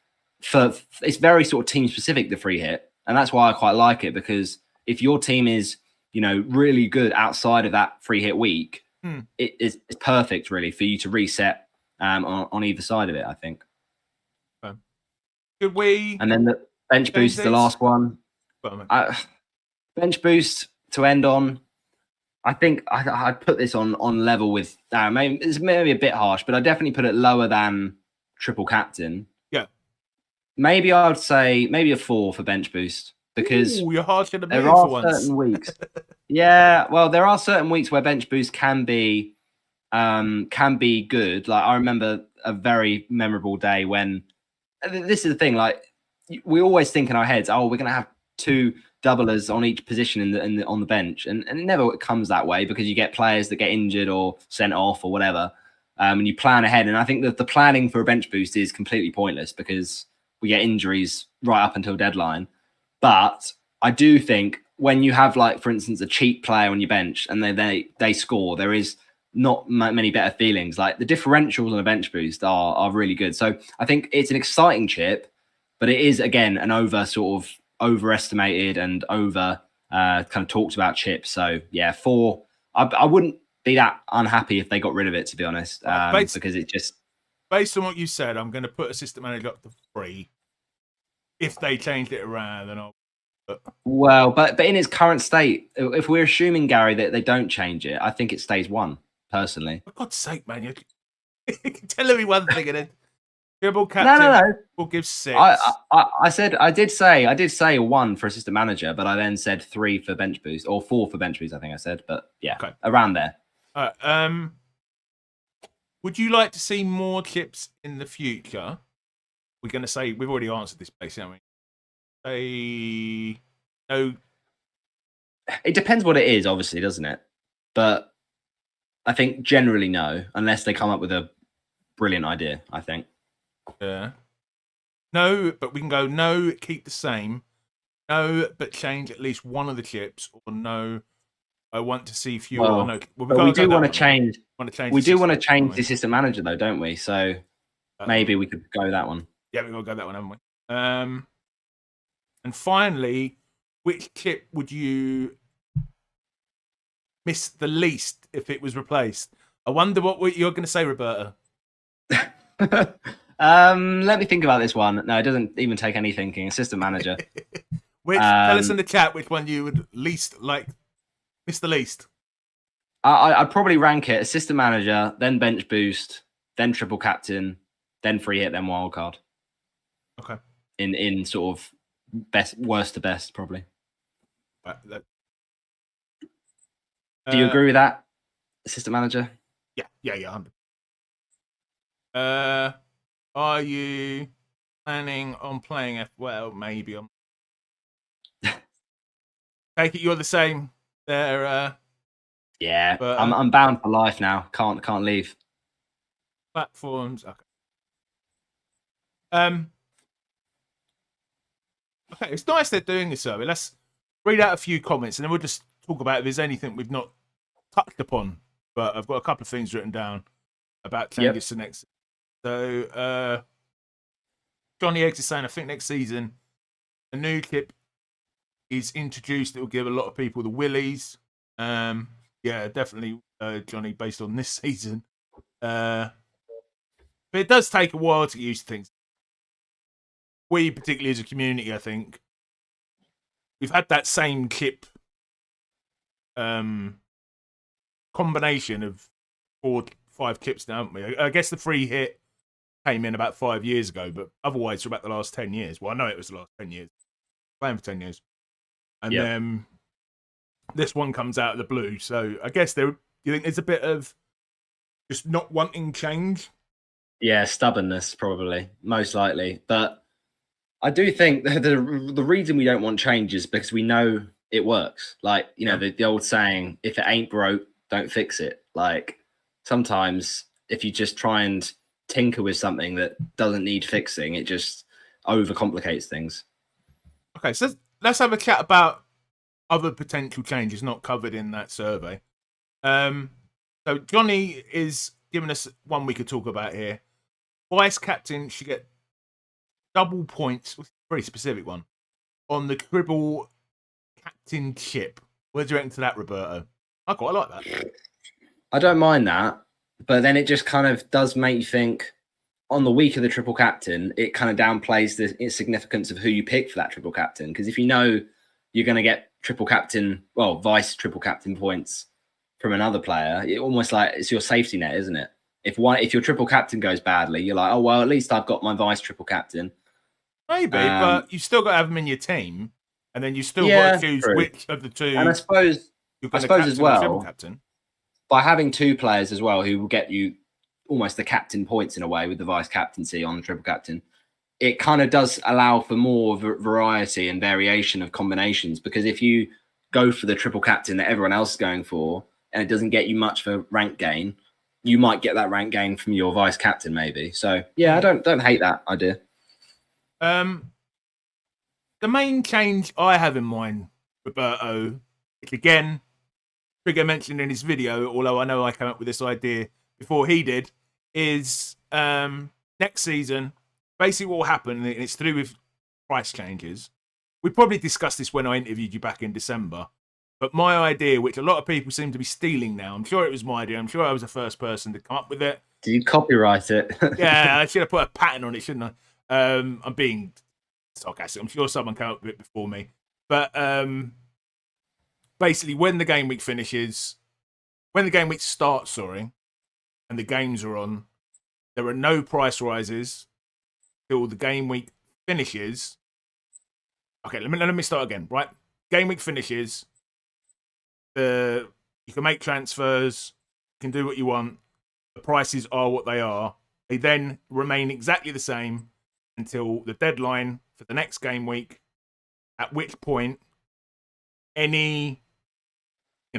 it's very sort of team specific, the free hit. And that's why I quite like it, because if your team is, you know, really good outside of that free hit week, it's perfect really for you to reset on either side of it, I think. Could we? And then the bench boost is the last one. Bench boost to end on. I think I'd put this on level with maybe it's maybe a bit harsh, but I definitely put it lower than triple captain. Yeah. Maybe I would say maybe a 4 for bench boost because you're harsher than me there for are certain weeks. Yeah, well, there are certain weeks where bench boost can be good. Like I remember a very memorable day when this is the thing. Like we always think in our heads, oh, we're gonna have 2 doublers on each position on the bench, and it never comes that way because you get players that get injured or sent off or whatever, and you plan ahead. And I think that the planning for a bench boost is completely pointless because we get injuries right up until deadline. But I do think when you have, like, for instance, a cheap player on your bench and they score, there is not many better feelings. Like the differentials on a bench boost are really good. So I think it's an exciting chip, but it is again an overestimated and over kind of talked about chip. So yeah, 4. I wouldn't be that unhappy if they got rid of it, to be honest, because it just. Based on what you said, I'm going to put assistant manager up to 3. If they changed it around, then I'll. Well, but in its current state, if we're assuming, Gary, that they don't change it, I think it stays 1. Personally, for God's sake, man, you're telling me one thing and then triple captain. No. Will give 6. I did say a 1 for assistant manager, but I then said 3 for bench boost or 4 for bench boost. I think I said, but yeah, okay. Around there. Would you like to see more chips in the future? We're going to say we've already answered this, basically. Say no. It depends what it is, obviously, doesn't it? But I think generally no, unless they come up with a brilliant idea, I think. Yeah. No, but we can go no, keep the same. No, but change at least one of the chips. Or no, I want to see fewer. Well, no, we do want to change. We do want to change the assistant manager, though, don't we? So maybe we could go that one. Yeah, we've got to go that one, haven't we? And finally, which chip would you miss the least if it was replaced? I wonder what you're going to say, Roberta. Let me think about this one. No, it doesn't even take any thinking. Assistant manager. Tell us in the chat which one you would least like, Mr. Least. I'd probably rank it assistant manager, then bench boost, then triple captain, then free hit, then wild card. Okay. In sort of worst to best, probably. Do you agree with that, assistant manager? Yeah. Are you planning on playing well, maybe I'm take it you're the same there. Yeah, but, I'm bound for life now. Can't leave. Platforms. Okay. Okay, it's nice they're doing this survey. Let's read out a few comments and then we'll just talk about if there's anything we've not touched upon. But I've got a couple of things written down about changes to next. So Johnny Eggs is saying, I think next season a new clip is introduced that will give a lot of people the willies. Yeah, definitely, Johnny, based on this season. But it does take a while to get used to things. We, particularly as a community, I think, we've had that same clip combination of 4-5 clips now, haven't we? I guess the free hit came in about 5 years ago, but otherwise for about the last 10 years. Well, I know it was the last 10 years. Playing for 10 years. And then this one comes out of the blue. So I guess you think there's a bit of just not wanting change? Yeah, stubbornness, probably, most likely. But I do think the reason we don't want change is because we know it works. Like, you know, the old saying, if it ain't broke, don't fix it. Like, sometimes if you just try and tinker with something that doesn't need fixing, it just overcomplicates things. Okay, so let's have a chat about other potential changes not covered in that survey. So Johnny is giving us one we could talk about here. Vice captain should get double points, very specific one, on the Cribble captainship. What do you reckon to that, Roberto? I quite like that. I don't mind that, but then it just kind of does make you think, on the week of the triple captain, it kind of downplays the significance of who you pick for that triple captain. Because if you know you're going to get triple captain, well, vice triple captain points from another player, it almost like it's your safety net, isn't it? If your triple captain goes badly, you're like, oh, well, at least I've got my vice triple captain. Maybe, but you've still got to have them in your team. And then you still got to choose which of the two. And I suppose as well, captain. By having two players as well who will get you almost the captain points in a way with the vice captaincy on the triple captain, it kind of does allow for more variety and variation of combinations. Because if you go for the triple captain that everyone else is going for and it doesn't get you much for rank gain, you might get that rank gain from your vice captain maybe. So yeah, I don't hate that idea. The main change I have in mind, Roberto, which again, Trigger mentioned in his video, although I know I came up with this idea before he did, is next season, basically what will happen, and it's to do with price changes. We probably discussed this when I interviewed you back in December, but my idea, which a lot of people seem to be stealing now, I'm sure it was my idea, I'm sure I was the first person to come up with it. Did you copyright it? Yeah, I should have put a patent on it, shouldn't I? I'm being sarcastic. I'm sure someone came up with it before me. But basically, when the game week starts, and the games are on, there are no price rises till the game week finishes. Okay, let me start again. Right, game week finishes. You can make transfers. You can do what you want. The prices are what they are. They then remain exactly the same until the deadline for the next game week, at which point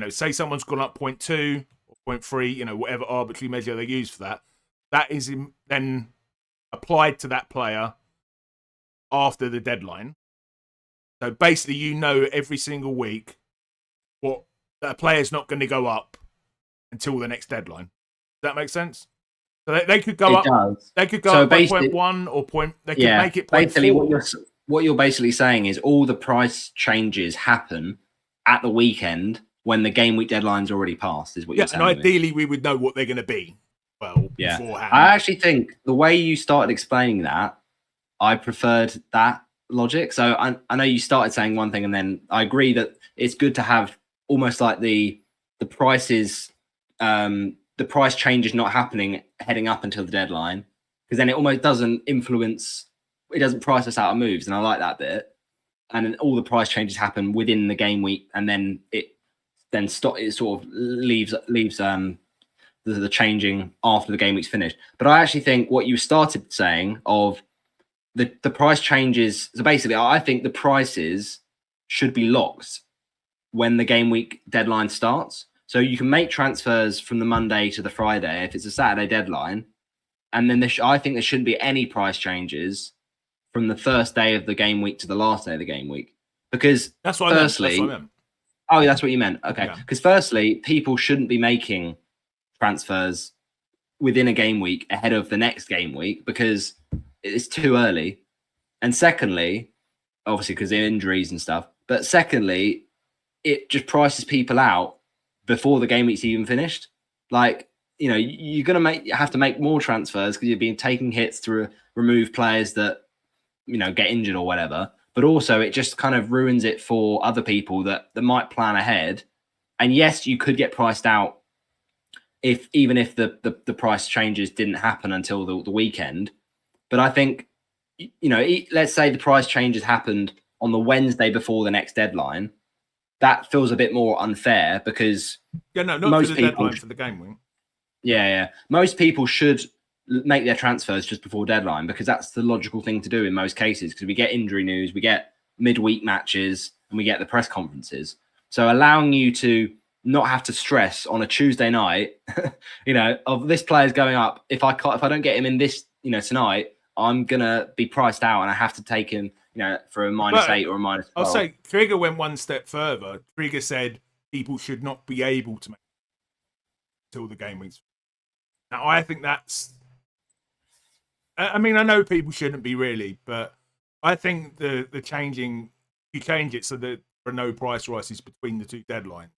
say someone's gone up 0.2 or 0.3, whatever arbitrary measure they use for that is then applied to that player after the deadline. So basically, every single week what that player's not going to go up until the next deadline. Does that make sense? So they could go up. Does. They could go up by 0.1 or point. They could make it 0.4. Basically, what you're basically saying is all the price changes happen at the weekend when the game week deadline's already passed. Is what you're saying? And ideally, we would know what they're going to be well beforehand. I actually think the way you started explaining that, I preferred that logic. So I know you started saying one thing, and then I agree that it's good to have almost like the prices, the price changes not happening heading up until the deadline, because then it almost doesn't influence, it doesn't price us out of moves, and I like that bit. And then all the price changes happen within the game week, and then it sort of leaves the changing after the game week's finished. But I actually think what you started saying of the price changes, so basically I think the prices should be locked when the game week deadline starts. So you can make transfers from the Monday to the Friday if it's a Saturday deadline, and then I think there shouldn't be any price changes from the first day of the game week to the last day of the game week, because that's what I meant. Oh, that's what you meant. Okay, because firstly, people shouldn't be making transfers within a game week ahead of the next game week because it's too early. And secondly, obviously because of injuries and stuff, but secondly, it just prices people out before the game week's even finished. Like, you know, you're going to have to make more transfers because you've been taking hits to remove players that, you know, get injured or whatever. But also it just kind of ruins it for other people that might plan ahead. And yes, you could get priced out even if the price changes didn't happen until the weekend. But I think, you know, let's say the price changes happened on the Wednesday before the next deadline. That feels a bit more unfair because not most for the deadline for the game week. Yeah. Most people should make their transfers just before deadline because that's the logical thing to do in most cases, because we get injury news, we get midweek matches, and we get the press conferences. So allowing you to not have to stress on a Tuesday night, you know, of this player's going up. If I don't get him in this, you know, tonight, I'm gonna be priced out, and I have to take him, you know, for a -8 or a -12. I'll say Trigger went one step further. Trigger said people should not be able to make until the game weeks. Now I think that's. I mean, I know people shouldn't be really, but I think the changing, you change it so that there are no price rises between the two deadlines.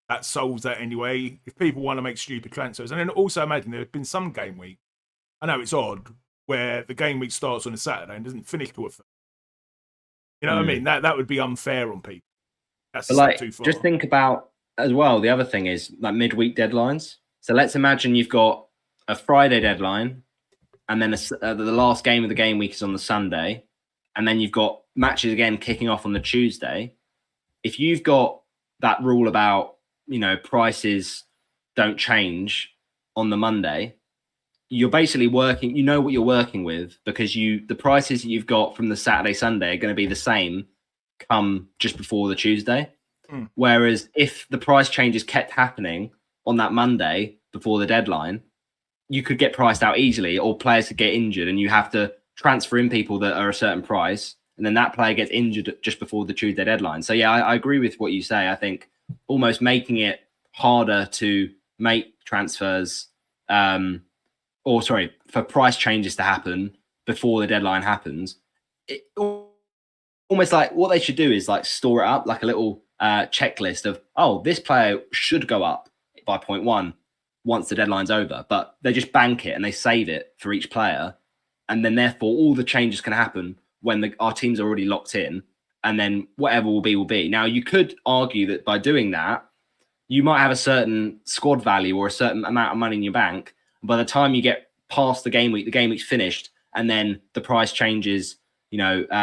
That solves that anyway. If people want to make stupid transfers, and then also imagine there have been some game week. I know it's odd where the game week starts on a Saturday and doesn't finish till a Thursday. You know what I mean? That would be unfair on people. That's like, too far. Just think about as well. The other thing is like midweek deadlines. So let's imagine you've got a Friday deadline, and then the last game of the game week is on the Sunday, and then you've got matches again kicking off on the Tuesday. If you've got that rule about, you know, prices don't change on the Monday, you're basically working, you know what you're working with, because the prices that you've got from the Saturday, Sunday are going to be the same come just before the Tuesday. Whereas if the price changes kept happening on that Monday before the deadline, you could get priced out easily, or players could get injured, and you have to transfer in people that are a certain price, and then that player gets injured just before the Tuesday deadline. So yeah, I agree with what you say. I think almost making it harder to make transfers, for price changes to happen before the deadline happens. Almost like what they should do is like store it up like a little checklist of, oh, this player should go up by 0.1 once the deadline's over, but they just bank it and they save it for each player, and then therefore all the changes can happen when our team's already locked in, and then whatever will be. Now you could argue that by doing that, you might have a certain squad value or a certain amount of money in your bank. By the time you get past the game week's finished, and then the price changes, the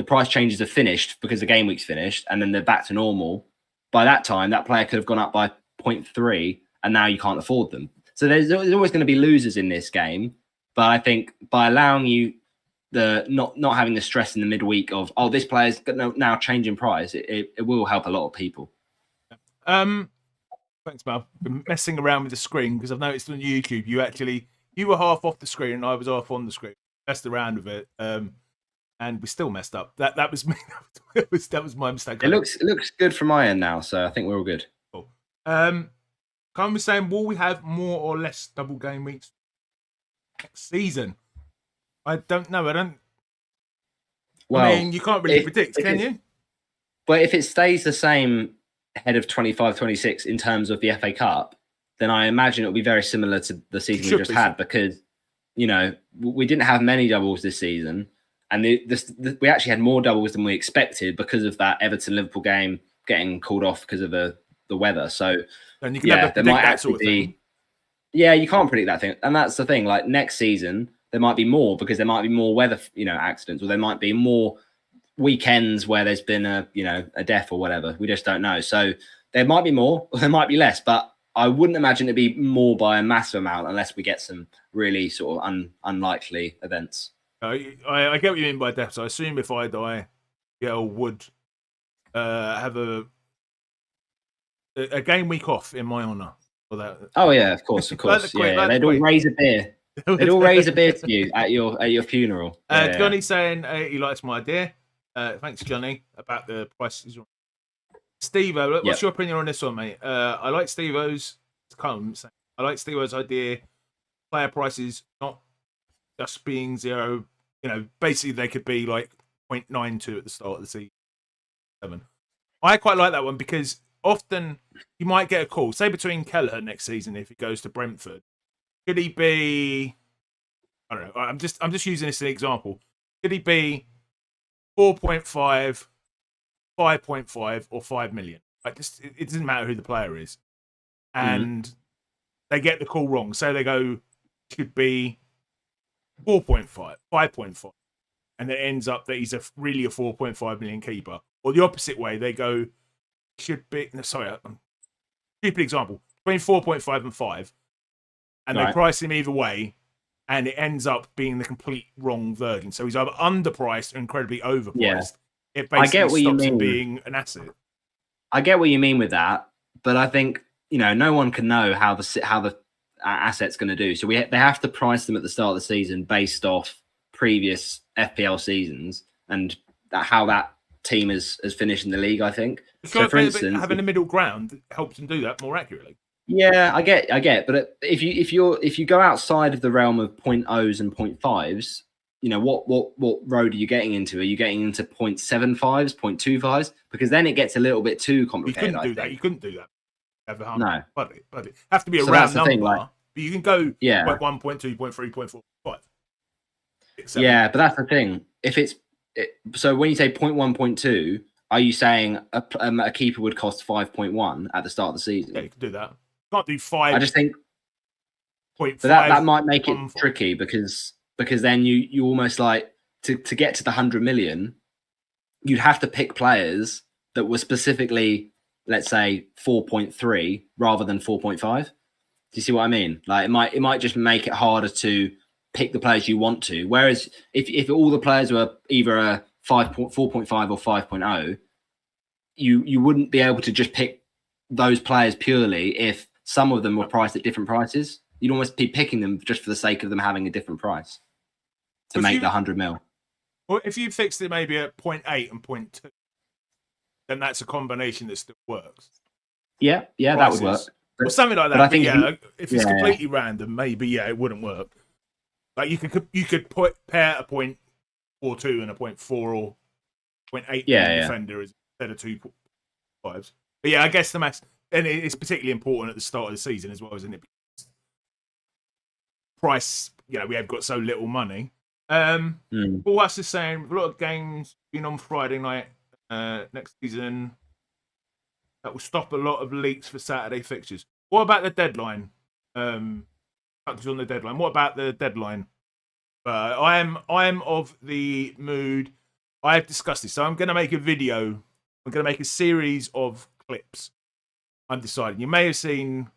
price changes are finished because the game week's finished, and then they're back to normal. By that time, that player could have gone up by 0.3, and now you can't afford them. So there's always going to be losers in this game. But I think by allowing you the not having the stress in the midweek of, oh, this player's now changing price, it will help a lot of people. Thanks, Mal. Been messing around with the screen because I've noticed on YouTube you were half off the screen and I was half on the screen. Messed around with it, and we still messed up. That was me. that was my mistake. It looks good from my end now, so I think we're all good. Cool. Can't we saying, will we have more or less double game weeks next season? I don't know. Well, I mean, you can't really predict, can you? But if it stays the same ahead of 25-26 in terms of the FA Cup, then I imagine it'll be very similar to the season we just had, because, you know, we didn't have many doubles this season, and we actually had more doubles than we expected because of that Everton-Liverpool game getting called off because of the weather. So, and you can never predict that sort of thing. Yeah, you can't predict that thing. And that's the thing. Like, next season, there might be more, because there might be more weather, you know, accidents, or there might be more weekends where there's been a death or whatever. We just don't know. So there might be more, or there might be less, but I wouldn't imagine it'd be more by a massive amount unless we get some really sort of unlikely events. I get what you mean by deaths. I assume if I die, Yale would have a game week off in my honour. Oh yeah, of course. Yeah, they'd all raise a beer. They'd all raise a beer to you at your funeral. Johnny's saying he likes my idea. Thanks, Johnny, about the prices. Steve-O, what's your opinion on this one, mate? I like Steve-O's I like Steve-O's idea. Player prices not just being 0. You know, basically they could be like 0.92 at the start of the season. 7. I quite like that one, because often you might get a call, say between Kelleher next season if he goes to Brentford. Could he be? I don't know. I'm just using this as an example. Could he be 4.5, 5.5, or 5 million? Like, it doesn't matter who the player is, and they get the call wrong. So they go, could be 4.5, 5.5, and it ends up that he's really a 4.5 million keeper. Or the opposite way, they go, should be. Sorry, stupid example. Between 4.5 and 5. And they price him either way, and it ends up being the complete wrong version. So he's either underpriced or incredibly overpriced. Yeah. It basically stops him being an asset. I get what you mean with that, but I think, you know, no one can know how the asset's going to do. So they have to price them at the start of the season based off previous FPL seasons and how that team has finished in the league, I think. So for instance, having a middle ground helps them do that more accurately. Yeah, I get, but if you go outside of the realm of 0.0s and 0.5s, you know, what road are you getting into? Are you getting into 0.75s, 0.25s? Because then it gets a little bit too complicated. You couldn't do that. No, but it have to be a round number. Thing, but you can go 0.1, 0.2, 0.3, 0.4, 0.5. Yeah, but that's the thing. So when you say 0.1, 0.2, are you saying a keeper would cost 5.1 at the start of the season? Yeah, you can do that. Can't do 5. I just think, but that might make it tricky, because then you almost like to get to the 100 million, you'd have to pick players that were specifically, let's say, 4.3 rather than 4.5. Do you see what I mean? Like, it might just make it harder to pick the players you want to. Whereas if all the players were either a 4.5 or 5.0, you wouldn't be able to just pick those players purely if some of them were priced at different prices. You'd almost be picking them just for the sake of them having a different price to make the 100 mil. Well, if you fixed it maybe at 0.8 and 0.2, then that's a combination that still works. Yeah, that would work. Or something like that. But I think if it's completely random, maybe it wouldn't work. Like you could pair a 0.42 and a 0.4 or 0.8 defender instead of 2.5s. But I guess the max, and it's particularly important at the start of the season as well, isn't it? Price, we have got so little money. But what's the saying? A lot of games being on Friday night next season, that will stop a lot of leaks for Saturday fixtures. What about the deadline? On the deadline. What about the deadline? I am of the mood. I have discussed this, so I'm going to make a video. I'm going to make a series of clips. I'm deciding. You may have seen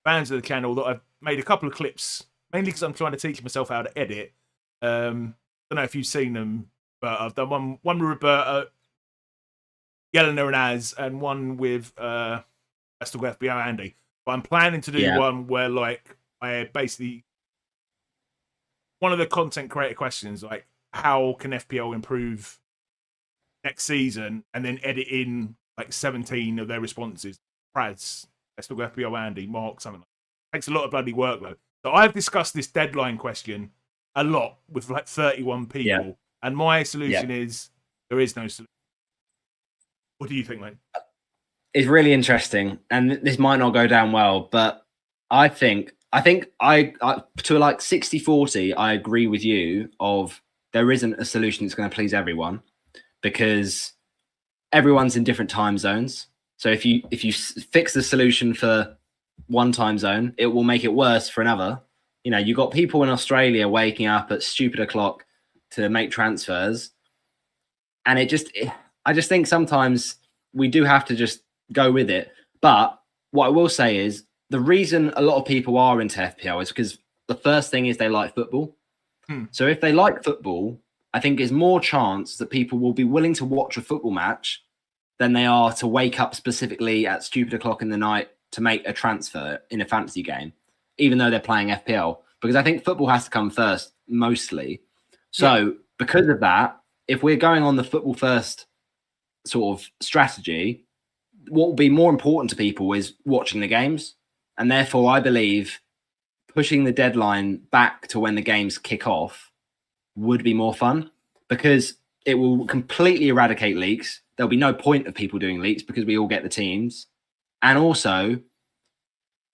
fans of the channel that I've made a couple of clips, mainly because I'm trying to teach myself how to edit. Don't know if you've seen them, but I've done one with Roberto, Yelena and Az, and one with Estel FBI Andy. But I'm planning to do one where, I basically, one of the content creator questions, how can FPL improve next season, and then edit in 17 of their responses. Praz, Estel FBI Andy, Mark, something like that. Takes a lot of bloody workload. So I've discussed this deadline question a lot with 31 people, and my solution is there is no solution. What do you think, mate? It's really interesting, and this might not go down well, but I think I to like 60-40, I agree with you of there isn't a solution that's going to please everyone because everyone's in different time zones. So if you fix the solution for one time zone, it will make it worse for another. You know, you got people in Australia waking up at stupid o'clock to make transfers, and I just think sometimes we do have to just go with it. But what I will say is the reason a lot of people are into FPL is because the first thing is they like football. So if they like football, I think there's more chance that people will be willing to watch a football match than they are to wake up specifically at stupid o'clock in the night to make a transfer in a fantasy game, even though they're playing FPL. Because I think football has to come first, mostly. So because of that, if we're going on the football first sort of strategy, what will be more important to people is watching the games. And therefore, I believe pushing the deadline back to when the games kick off would be more fun because it will completely eradicate leaks. There'll be no point of people doing leaks because we all get the teams. And also,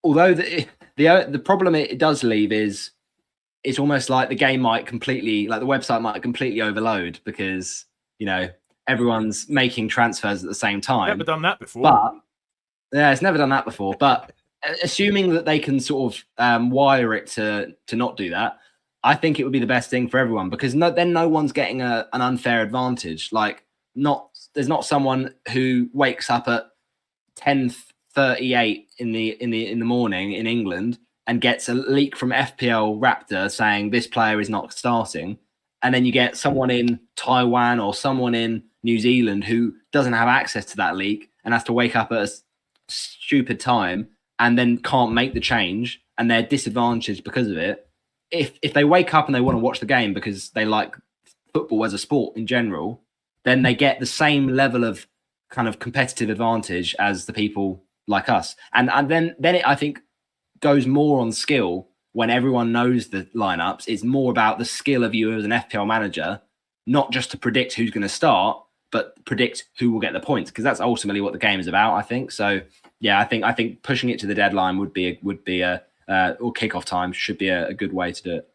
although the problem it does leave is it's almost like the game might completely, like the website might completely overload because, you know, everyone's making transfers at the same time. Never done that before. But yeah, it's never done that before. But assuming that they can sort of wire it to not do that, I think it would be the best thing for everyone because then no one's getting an unfair advantage. Like, there's not someone who wakes up at 10:38 in the morning in England and gets a leak from FPL Raptor saying this player is not starting, and then you get someone in Taiwan or someone in New Zealand who doesn't have access to that leak and has to wake up at a stupid time and then can't make the change and they're disadvantaged because of it. If they wake up and they want to watch the game because they like football as a sport in general, then they get the same level of kind of competitive advantage as the people like us. And then it, I think, goes more on skill when everyone knows the lineups. It's more about the skill of you as an FPL manager, not just to predict who's going to start, but predict who will get the points, because that's ultimately what the game is about, I think. So yeah, I think pushing it to the deadline would be a or kickoff time should be a good way to do it.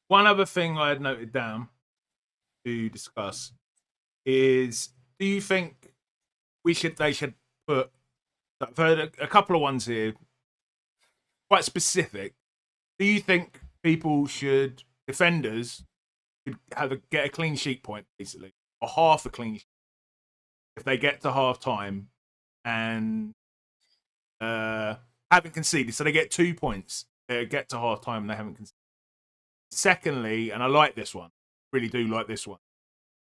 One other thing I had noted down to discuss is, do you think they should put, I've heard a couple of ones here, quite specific. Do you think defenders should get a clean sheet point, basically, or half a clean sheet if they get to half time and haven't conceded? So they get 2 points. They get to half time and they haven't conceded. Secondly, and I like this one, really do like this one.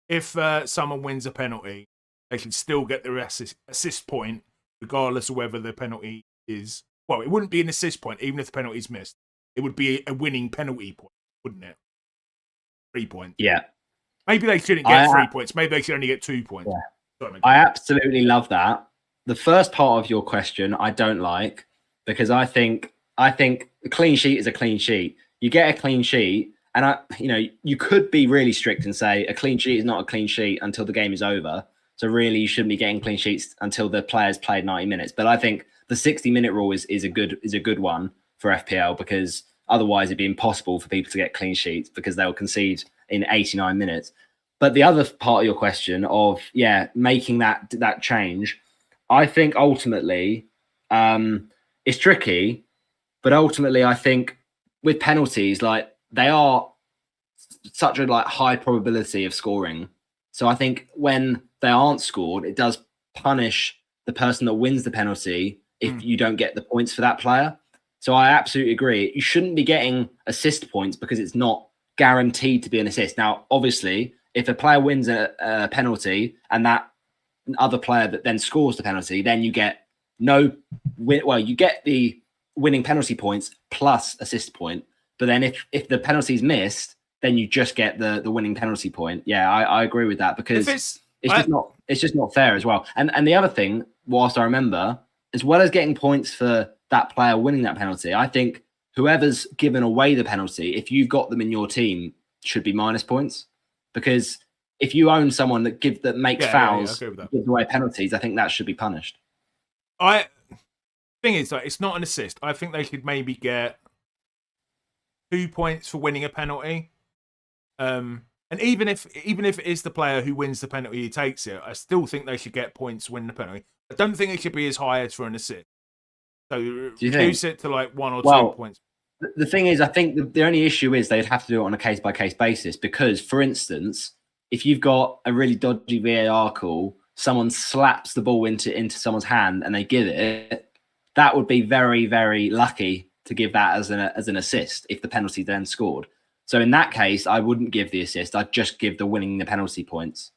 If someone wins a penalty, they should still get the assist point, regardless of whether the penalty is. Well, it wouldn't be an assist point, even if the penalty is missed. It would be a winning penalty point, wouldn't it? 3 points. Yeah. Maybe they shouldn't get 3 points. Maybe they should only get 2 points. Yeah. I absolutely love that. The first part of your question I don't like, because I think a clean sheet is a clean sheet. You get a clean sheet, and you could be really strict and say a clean sheet is not a clean sheet until the game is over. So really, you shouldn't be getting clean sheets until the player's played 90 minutes. But I think the 60-minute rule is a good one for FPL, because otherwise it'd be impossible for people to get clean sheets because they'll concede in 89 minutes. But the other part of your question of making that change, I think ultimately it's tricky. But ultimately, I think with penalties, like, they are such a high probability of scoring. So I think when they aren't scored, it does punish the person that wins the penalty if you don't get the points for that player. So I absolutely agree. You shouldn't be getting assist points because it's not guaranteed to be an assist. Now, obviously, if a player wins a penalty and that other player that then scores the penalty, then you get you get the winning penalty points plus assist point. But then if the penalty is missed, then you just get the winning penalty point. Yeah, I agree with that, because it's just not fair as well. And the other thing, whilst I remember, as well as getting points for that player winning that penalty, I think whoever's given away the penalty, if you've got them in your team, should be minus points. Because if you own someone that makes fouls, gives away penalties, I think that should be punished. thing is, like, it's not an assist. I think they could maybe get 2 points for winning a penalty. And even if it is the player who wins the penalty who takes it, I still think they should get points to win the penalty. I don't think it should be as high as for an assist. So reduce it to like 1 or 2 points. The thing is, I think the only issue is they'd have to do it on a case-by-case basis because, for instance, if you've got a really dodgy VAR call, someone slaps the ball into someone's hand and they give it, that would be very, very lucky to give that as an assist if the penalty then scored. So in that case, I wouldn't give the assist. I'd just give the winning the penalty points.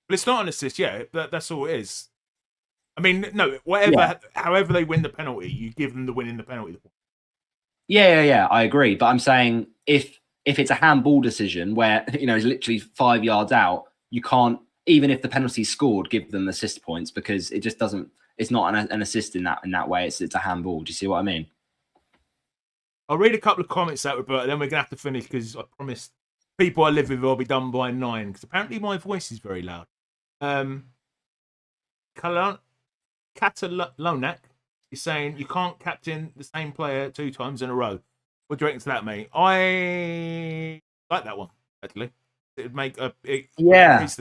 But it's not an assist, yeah. That's all it is. I mean, no, whatever, however they win the penalty, you give them the winning the penalty. Yeah, I agree. But I'm saying if it's a handball decision where, it's literally 5 yards out, you can't, even if the penalty's scored, give them assist points because it just doesn't, it's not an assist in that way. It's a handball. Do you see what I mean? I'll read a couple of comments out, Roberta, then we're going to have to finish because I promised people I live with will be done by 9 because apparently my voice is very loud. Catalonac is saying you can't captain the same player 2 times in a row. What do you reckon to that, mate? I like that one, actually. It would make a...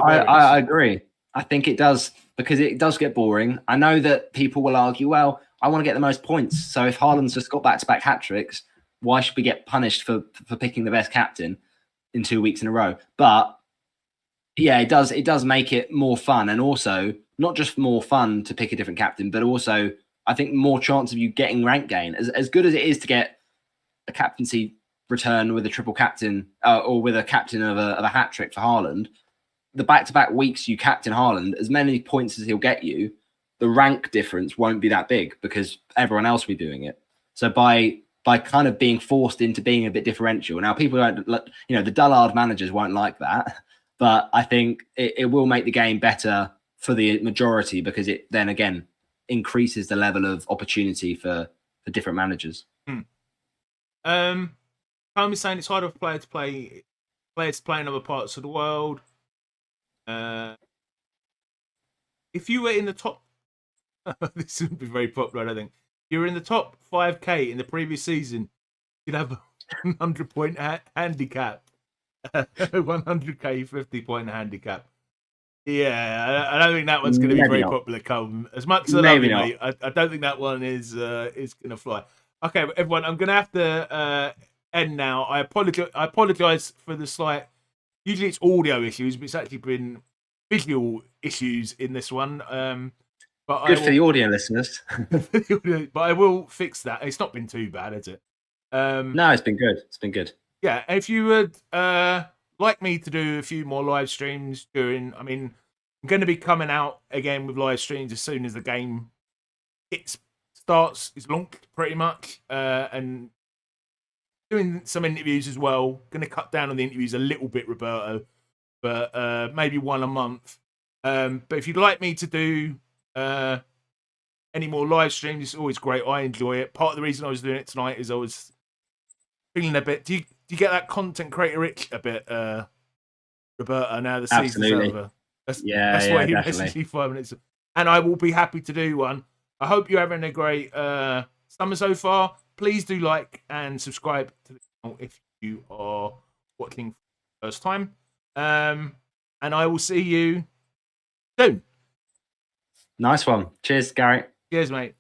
I agree. I think it does because it does get boring. I know that people will argue, well, I want to get the most points. So if Haaland's just got back-to-back hat-tricks, why should we get punished for picking the best captain in 2 weeks in a row? But yeah, it does make it more fun, and also not just more fun to pick a different captain, but also I think more chance of you getting rank gain. As good as it is to get a captaincy return with a triple captain or with a captain of a hat trick for Haaland, the back-to-back weeks you captain Haaland, as many points as he'll get you, the rank difference won't be that big because everyone else will be doing it. So by kind of being forced into being a bit differential. Now, people don't, the dullard managers won't like that, but I think it will make the game better for the majority because it then again increases the level of opportunity for different managers. Tom is saying it's harder for players to play in other parts of the world. If you were in the top, this would be very popular, I don't think. You were in the top 5K in the previous season, you'd have a 100-point handicap. 100K 50-point handicap. Yeah, I don't think that one's going to be very popular. Come as much as I love you, mate, I don't think that one is going to fly. Okay, everyone, I'm going to have to end now. I apologize for the slight. Usually it's audio issues, but it's actually been visual issues in this one. But good for the audio listeners. But I will fix that. It's not been too bad, has it? No, it's been good. It's been good. Yeah, if you would like me to do a few more live streams I'm going to be coming out again with live streams as soon as the game starts. It's launched pretty much, and doing some interviews as well. Going to cut down on the interviews a little bit, Roberto, but maybe one a month. But if you'd like me to do any more live streams, it's always great. I enjoy it. Part of the reason I was doing it tonight is I was feeling a bit. Do you get that content creator itch a bit, Roberta? Now the season's over. That's why he messaged me 5 minutes. And I will be happy to do one. I hope you're having a great summer so far. Please do like and subscribe to the channel if you are watching for the first time. And I will see you soon. Nice one. Cheers, Gary. Cheers, mate.